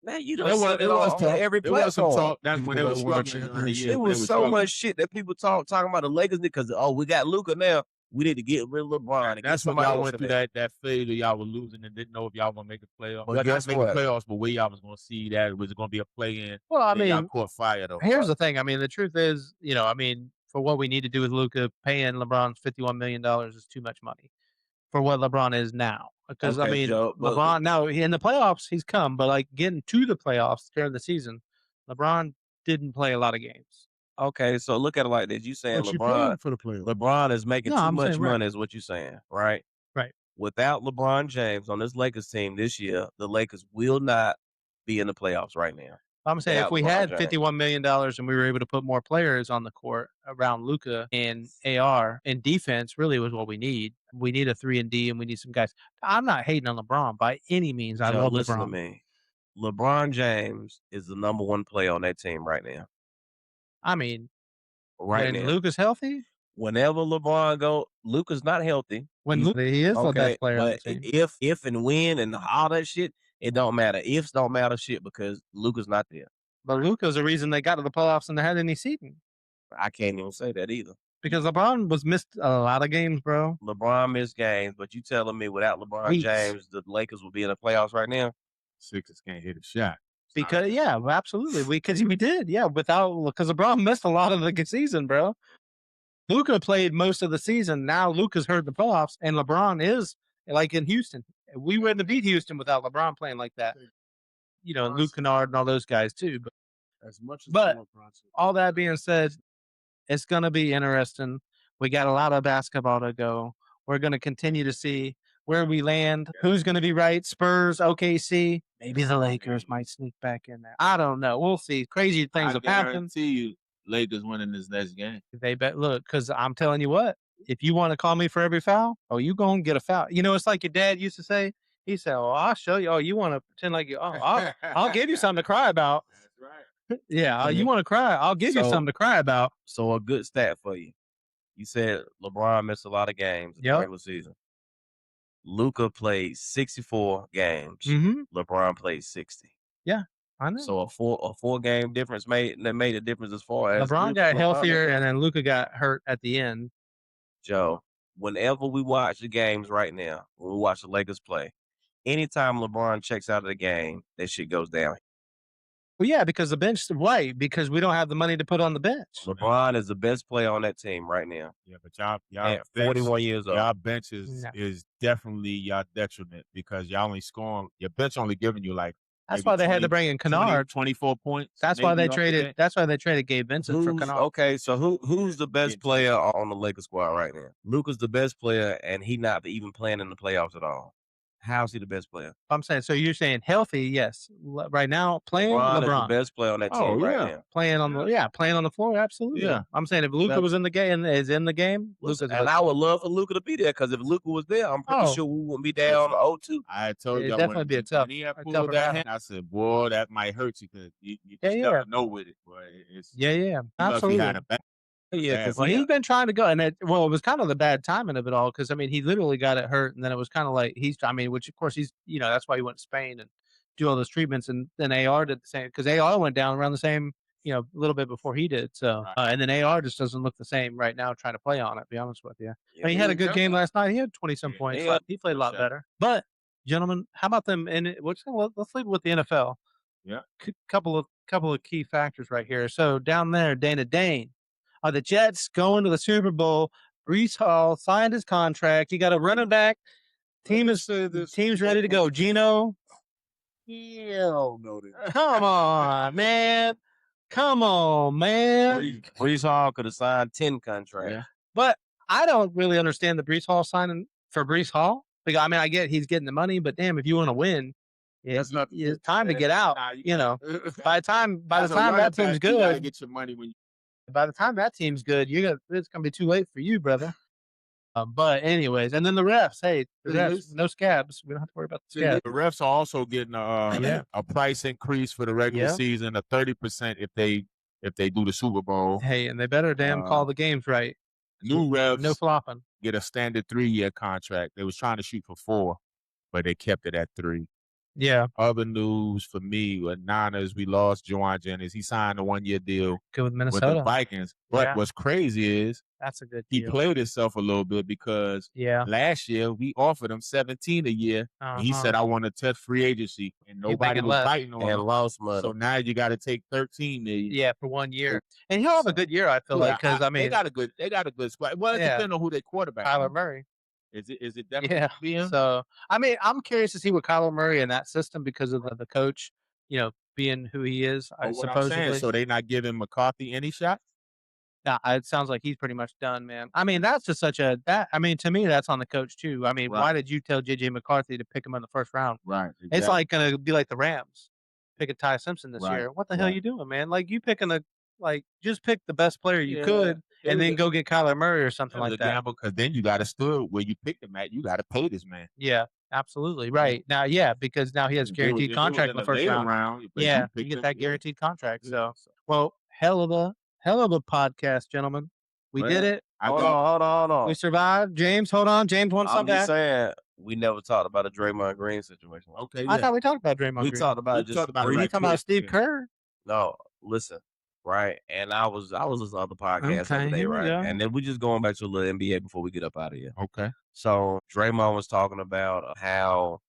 Man, you don't said it on every There was some platform. talk. That's when they were struggling. It was so much shit that people talking about the Lakers because we got Luka now. We need to get rid of LeBron. And get That's when somebody y'all else went in through there. that phase where y'all were losing and didn't know if y'all were gonna make a playoff. But Well, guess not make what? playoffs, but where y'all was gonna see that was it gonna be a play-in. Well, I Then y'all mean, caught fire though. here's the thing. I mean, the truth is, for what we need to do with Luca, paying LeBron $51 million is too much money for what LeBron is now. Because I Okay, mean, Joe, but LeBron now in the playoffs he's come, but like getting to the playoffs during the season, LeBron didn't play a lot of games. okay, so look at it like this. You saying But you LeBron paid for the playoff. LeBron is making No, too I'm much saying, right. money, is what you're saying, right? Right. Without LeBron James on this Lakers team this year, the Lakers will not be in the playoffs right now. I'm saying if Without we LeBron had James. $51 million and we were able to put more players on the court around Luca and AR and defense really was what we need. We need a 3-and-D and we need some guys. I'm not hating on LeBron by any means. I Joe, love listen LeBron. to me. LeBron James is the number one player on that team right now. I mean, Right when now. Luca's healthy, Whenever LeBron go, Luca's not healthy. when he is the best player on the team. If and when and all that shit, it don't matter. Ifs don't matter shit because Luca's not there. But Luca's the reason they got to the playoffs and they had any seeding. I can't even say that either. Because LeBron was missed a lot of games, bro. LeBron missed games, but you telling me without LeBron Weeks. James, the Lakers will be in the playoffs right now? Sixers can't hit a shot. Because absolutely, because we did, because LeBron missed a lot of the season, bro. Luka played most of the season. Now Luka's hurt the playoffs, and LeBron is like in Houston. We wouldn't have beat Houston without LeBron playing like that. And Luke Kennard and all those guys too. But all that being said, it's going to be interesting. We got a lot of basketball to go. We're going to continue to see where we land. Who's going to be right? Spurs, OKC. Maybe the Lakers might sneak back in there. I don't know. We'll see. Crazy things have happened. I guarantee you, Lakers winning this next game. They bet. Look, because I'm telling you what. If you want to call me for every foul, you going to get a foul. It's like your dad used to say. He said, "Oh, I'll show you. Oh, you want to pretend like you? Oh, I'll give you something to cry about." That's right. Yeah, you want to cry? I'll give you something to cry about. So a good stat for you. You said LeBron missed a lot of games in the regular season. Luka played 64 games. Mm-hmm. LeBron played 60. Yeah, I know. So a four game difference made a difference as far as LeBron got healthier, and then Luka got hurt at the end. Joe, whenever we watch the games right now, when we watch the Lakers play, anytime LeBron checks out of the game, that shit goes down. Well, yeah, because the bench, right? Because we don't have the money to put on the bench. LeBron is the best player on that team right now. Yeah, but y'all at 41 years old. Y'all bench is definitely y'all detriment because y'all only scoring. Your bench only giving you like. That's why they had to bring in Kennard. 24 points. That's why they traded. That's why they traded Gabe Vincent for Kennard. Okay, so who's the best player on the Lakers squad right now? Luka's the best player, and he not even playing in the playoffs at all. How's he the best player? I'm saying, so you're saying healthy, yes. Right now, playing LeBron is the best player on that team right now. Playing on the floor, absolutely. Yeah. I'm saying if Luka was in the game, and I would love for Luka to be there because if Luka was there, I'm pretty sure we wouldn't be down 0-2. I told you definitely be a tough. When he had pulled that hand, I said, "Boy, that might hurt you because you just never know with it." Boy, absolutely. Yeah, because he's been trying to go, and it was kind of the bad timing of it all. Because he literally got it hurt, and then it was kind of like which of course that's why he went to Spain and do all those treatments, and then AR did the same because AR went down around the same a little bit before he did. So, and then AR just doesn't look the same right now trying to play on it, to be honest with you. Yeah, I mean, he had a good game last night. He had 20-some points. Yeah, He played a lot better. But, gentlemen, how about them? Let's leave it with the NFL. Yeah. Couple of key factors right here. So, down there, Dana Dane. Are the Jets going to the Super Bowl? Brees Hall signed his contract. You got a running back. Team's ready to go. Gino. Hell no. Come on, man. Come on, man. Brees Hall could have signed 10 contracts. Yeah. But I don't really understand the Brees Hall signing for Brees Hall. Because, I mean, I get he's getting the money, but damn, if you want to win, it's time to get out. By the time that team's good, you gotta get your money when by the time that team's good, it's gonna be too late for you, brother. But anyways, and then the refs. Hey, the refs, no scabs. We don't have to worry about the scabs. The refs are also getting a price increase for the regular season, a 30% if they do the Super Bowl. Hey, and they better call the games right. New refs, no flopping. Get a standard 3-year contract. They was trying to shoot for 4, but they kept it at 3. Yeah. Other news for me with Niners, we lost Juwan Jennings. He signed a 1-year deal with Minnesota, with the Vikings. But what's crazy is that's a good deal. He played himself a little bit because last year we offered him 17 a year. And he said, I want to test free agency. And nobody was biting on him. And lost money. So now you got to take 13 million. Yeah, for 1 year. And he'll have a good year, I feel like, because I mean they got a good squad. Well, it depends on who their quarterback is. Kyler Murray. Is it definitely being? So I mean, I'm curious to see what Kyler Murray in that system because of the coach, being who he is. Supposedly. So they not giving McCarthy any shots? Nah, it sounds like he's pretty much done, man. I mean, that's just I mean, to me, that's on the coach too. I mean, why did you tell JJ McCarthy to pick him in the first round? Right. Exactly. It's like gonna be like the Rams picking Ty Simpson this year. What the hell are you doing, man? Like you picking just pick the best player you could, and then go get Kyler Murray or something like that. Gamble, because then you got to still where you pick him at, you got to pay this man. Yeah, absolutely right. Now, because now he has guaranteed contract in the first round. You get that guaranteed contract. So, well, hell of a podcast, gentlemen. We did it. Hold on. We survived. James, hold on. James wants something. I'm just saying, we never talked about a Draymond Green situation. Okay, I thought we talked about Draymond Green. We talked about Were you talking about Steve Kerr? No, listen. Right, and I was listening to other podcasts the other day, right? And then we just going back to a little NBA before we get up out of here. Okay. So Draymond was talking about how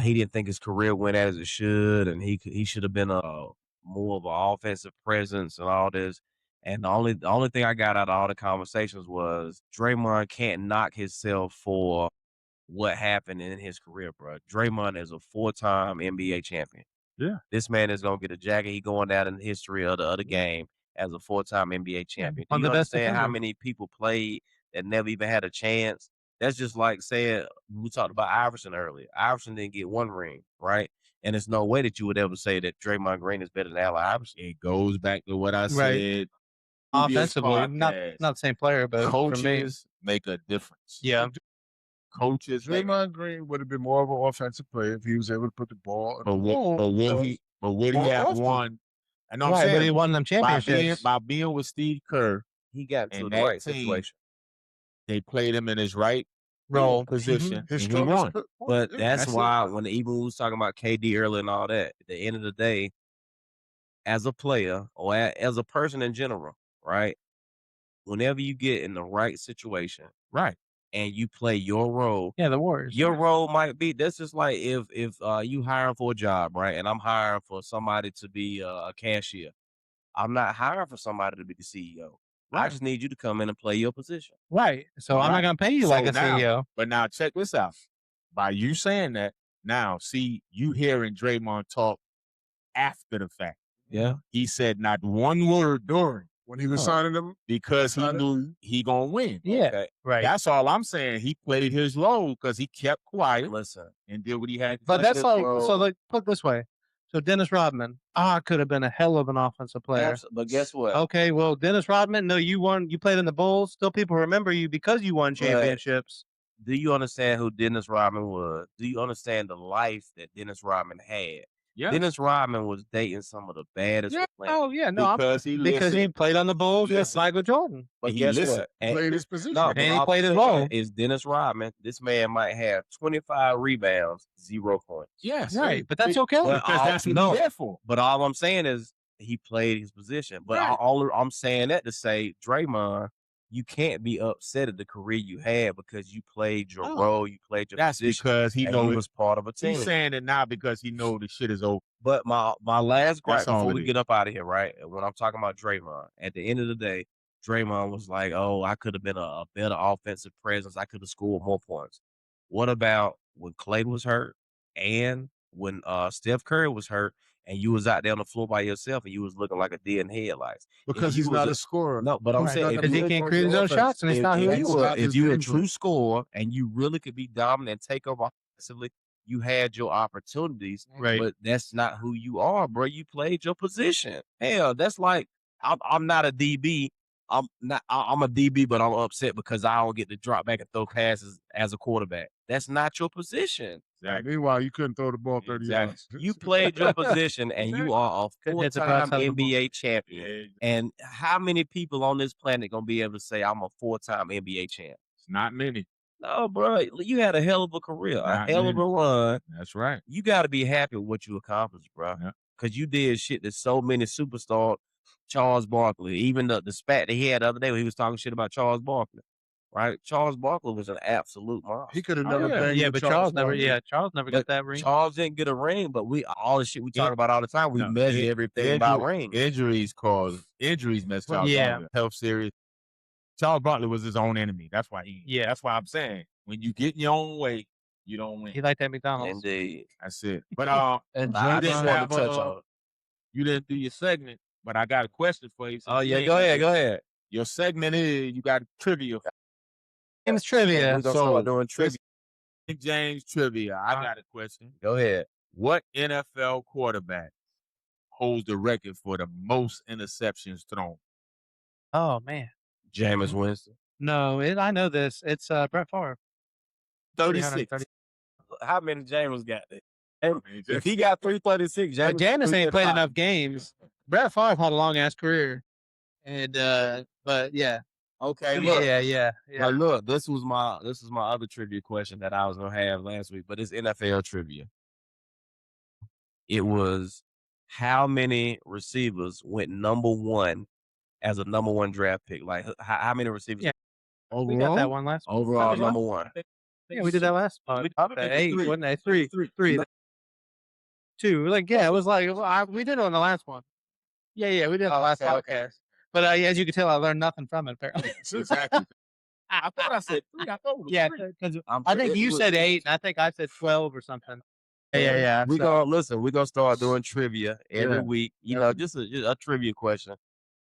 he didn't think his career went as it should, and he should have been more of an offensive presence and all this. And the only thing I got out of all the conversations was Draymond can't knock himself for what happened in his career, bro. Draymond is a 4-time NBA champion. Yeah. This man is going to get a jacket. He going down in the history of the other game as a 4-time NBA champion. Do you understand how many people played that never even had a chance? That's just like saying, we talked about Iverson earlier. Iverson didn't get 1 ring, right? And there's no way that you would ever say that Draymond Green is better than Allen Iverson. It goes back to what I said. Offensively, not the same player, but coaches make a difference. Yeah. Coaches. Draymond Green would have been more of an offensive player if he was able to put the ball. But would he have won? I know I'm saying, but he won them championships by being with Steve Kerr. He got into the right situation. They played him in his right role position. And he won. But that's why when even we was talking about KD earlier and all that, at the end of the day, as a player or as a person in general, right? Whenever you get in the right situation, right, and you play your role. Yeah, the Warriors. Your role might be, that's just like if you hiring for a job, right? And I'm hiring for somebody to be a cashier. I'm not hiring for somebody to be the CEO. Right. I just need you to come in and play your position. Right. So I'm not going to pay you like a CEO. But now check this out. By you saying that, now see, you hearing Draymond talk after the fact. Yeah. He said not one word during. When he was signing them? Because he knew he going to win. Yeah, okay. Right. That's all I'm saying. He played his role because he kept quiet. Listen. And did what he had to do. But that's like, so like, put it this way. So Dennis Rodman, could have been a hell of an offensive player. But guess what? Okay, well, Dennis Rodman, no, you won. You played in the Bulls. Still people remember you because you won championships. Do you understand who Dennis Rodman was? Do you understand the life that Dennis Rodman had? Yeah. Dennis Rodman was dating some of the baddest players. Oh, yeah. No, because he played on the Bulls with Michael Jordan. But guess what? He played his position. No, and he played his role. Is Dennis Rodman. This man might have 25 rebounds, 0 points. Yes. Right. But that's okay. Because that's what he's there for. But all I'm saying is he played his position. But Right. I'm saying that to say, Draymond, you can't be upset at the career you had because you played your No. role, you played your That's position, because he and know you it. was part of a team. He's saying it now because he know the shit is over. But my last gripe That's all before it we is. get up out of here, right? And when I'm talking about Draymond, at the end of the day, Draymond was like, "Oh, I could have been a better offensive presence. I could have scored more points." What about when Clay was hurt and when Steph Curry was hurt and you was out there on the floor by yourself and you was looking like a deer in headlights? Because you he's was not a scorer. No, but I'm Right. saying Because he can't create his own shots, and it's not who if he you is. were That's if his you a input. true scorer and you really could be dominant and take over offensively, you had your opportunities, Right. but that's not who you are, bro. You played your position. Hell, that's like I'm not a DB. I'm a DB, but I'm upset because I don't get to drop back and throw passes as a quarterback. That's not your position. Exactly. Meanwhile, you couldn't throw the ball 30 yards. You played your position and you are a Couldn't hit the four-time broadside of the ball. NBA champion. And how many people on this planet gonna be able to say I'm a four-time NBA champ? It's not many. No, bro. You had a hell of a career, a Not hell of a many. run. That's right. You got to be happy with what you accomplished, bro. Yeah. Because you did shit that so many superstars, Charles Barkley, even the spat that he had the other day when he was talking shit about Charles Barkley, right? Charles Barkley was an absolute monster. He could have Oh, never yeah. banged Yeah, with but Charles never. Barkley. Yeah, Charles never got that ring. Charles didn't get a ring, but all the shit we talk about all the time, we No, measure everything by rings. Injuries messed Charles Yeah. Barkley. Health serious. Charles Barkley was his own enemy. That's why Yeah. That's why I'm saying when you get in your own way, you don't win. He liked that McDonald's. Indeed. That's it. But And I you just didn't wanted have to touch on it. you didn't do your segment, but I got a question for you. Oh, yeah, go ahead. Your segment is you got trivia. James trivia. We're going to So, start doing trivia. James trivia. I got a question. Go ahead. What NFL quarterback holds the record for the most interceptions thrown? Oh man. Jameis Winston. No, I know this. It's Brett Favre. 36. 330. How many Jameis got there? If he got 336, But Jameis ain't played 335. enough games. Brett Favre had a long ass career, and but yeah, Okay, look. yeah. But look, this was my other trivia question that I was gonna have last week, but it's NFL trivia. It was how many receivers went number one as a number one draft pick? Like how many receivers? Yeah. We got that one last. Overall That was number one. Yeah, we did that last month. Eight, wasn't it? Three. Two. Like, yeah, it was like we did it on the last one. Yeah, we did it on the last podcast. But as you can tell, I learned nothing from it. Apparently. Exactly. I thought I said 3. I thought it was Yeah, 3. because I think you said 8, and I think I said 12 or something. Yeah. We're gonna start doing trivia every week. You know, just a trivia question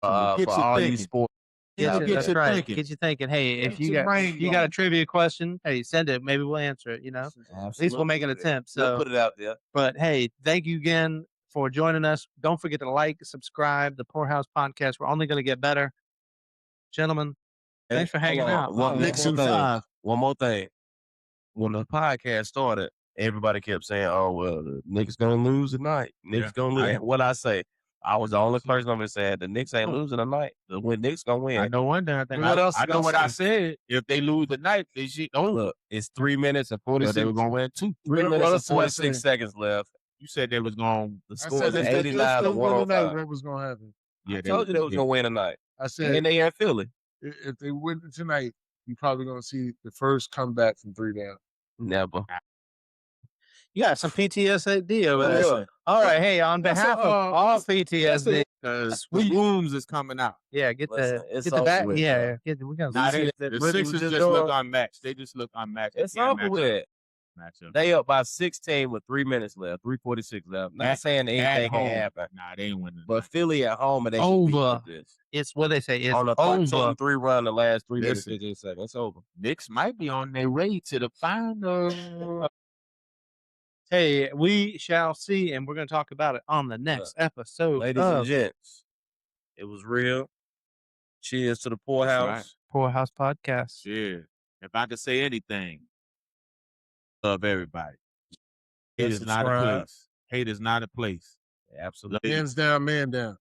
for all you sports. Yeah, That's right. Get you thinking. Hey, if you got a trivia question, hey, send it. Maybe we'll answer it. You know, at least we'll make an attempt. So We'll put it out there. But hey, thank you again for joining us. Don't forget to like, subscribe. The Poorhouse Podcast. We're only going to get better, gentlemen. Thanks for hanging out. One more thing. When the podcast started, everybody kept saying, "Oh well, the Knicks gonna lose tonight. Knicks gonna lose." And what I say, I was the only person on there saying the Knicks ain't losing tonight. The Knicks gonna win. I know one thing. I know what I said. If they lose tonight, they shit over. Look, it's 3 minutes and 46. They were gonna win 2. 3 What minutes and else did I 46 say? seconds left. You said they was going. The I score said is if they 89 to win tonight, 105. what was going to happen? I told you they was gonna win tonight. I said And they in Philly. if they win tonight, you're probably going to see the first comeback from 3 down. Never. You got some PTSD over there. Listen. All right. Hey, on behalf of all PTSD, Because Williams is coming out. yeah, get Listen, the it's get the over back. with, Yeah, bro. we got. Nah, see the that Brittany Sixers was just just look doing? unmatched. They just look unmatched. It's They can't over match with. up. They up by 16 with 3 minutes left, 3:46 left. Not saying anything can happen, Nah, they ain't winning. but Philly at home and they Over. should beat this. It's what they say. It's On a over. 13-3 run the last 3 minutes, Listen. 15 seconds. It's over. Knicks might be on their way to the final. Hey, we shall see, and we're going to talk about it on the next episode Ladies and of gents, it was real. Cheers to the Poorhouse. right. Poorhouse Podcast. Shit. If I could say anything, love everybody. Hate is not a subscribe. place. Hate is not a place. Absolutely. Hands down, man down.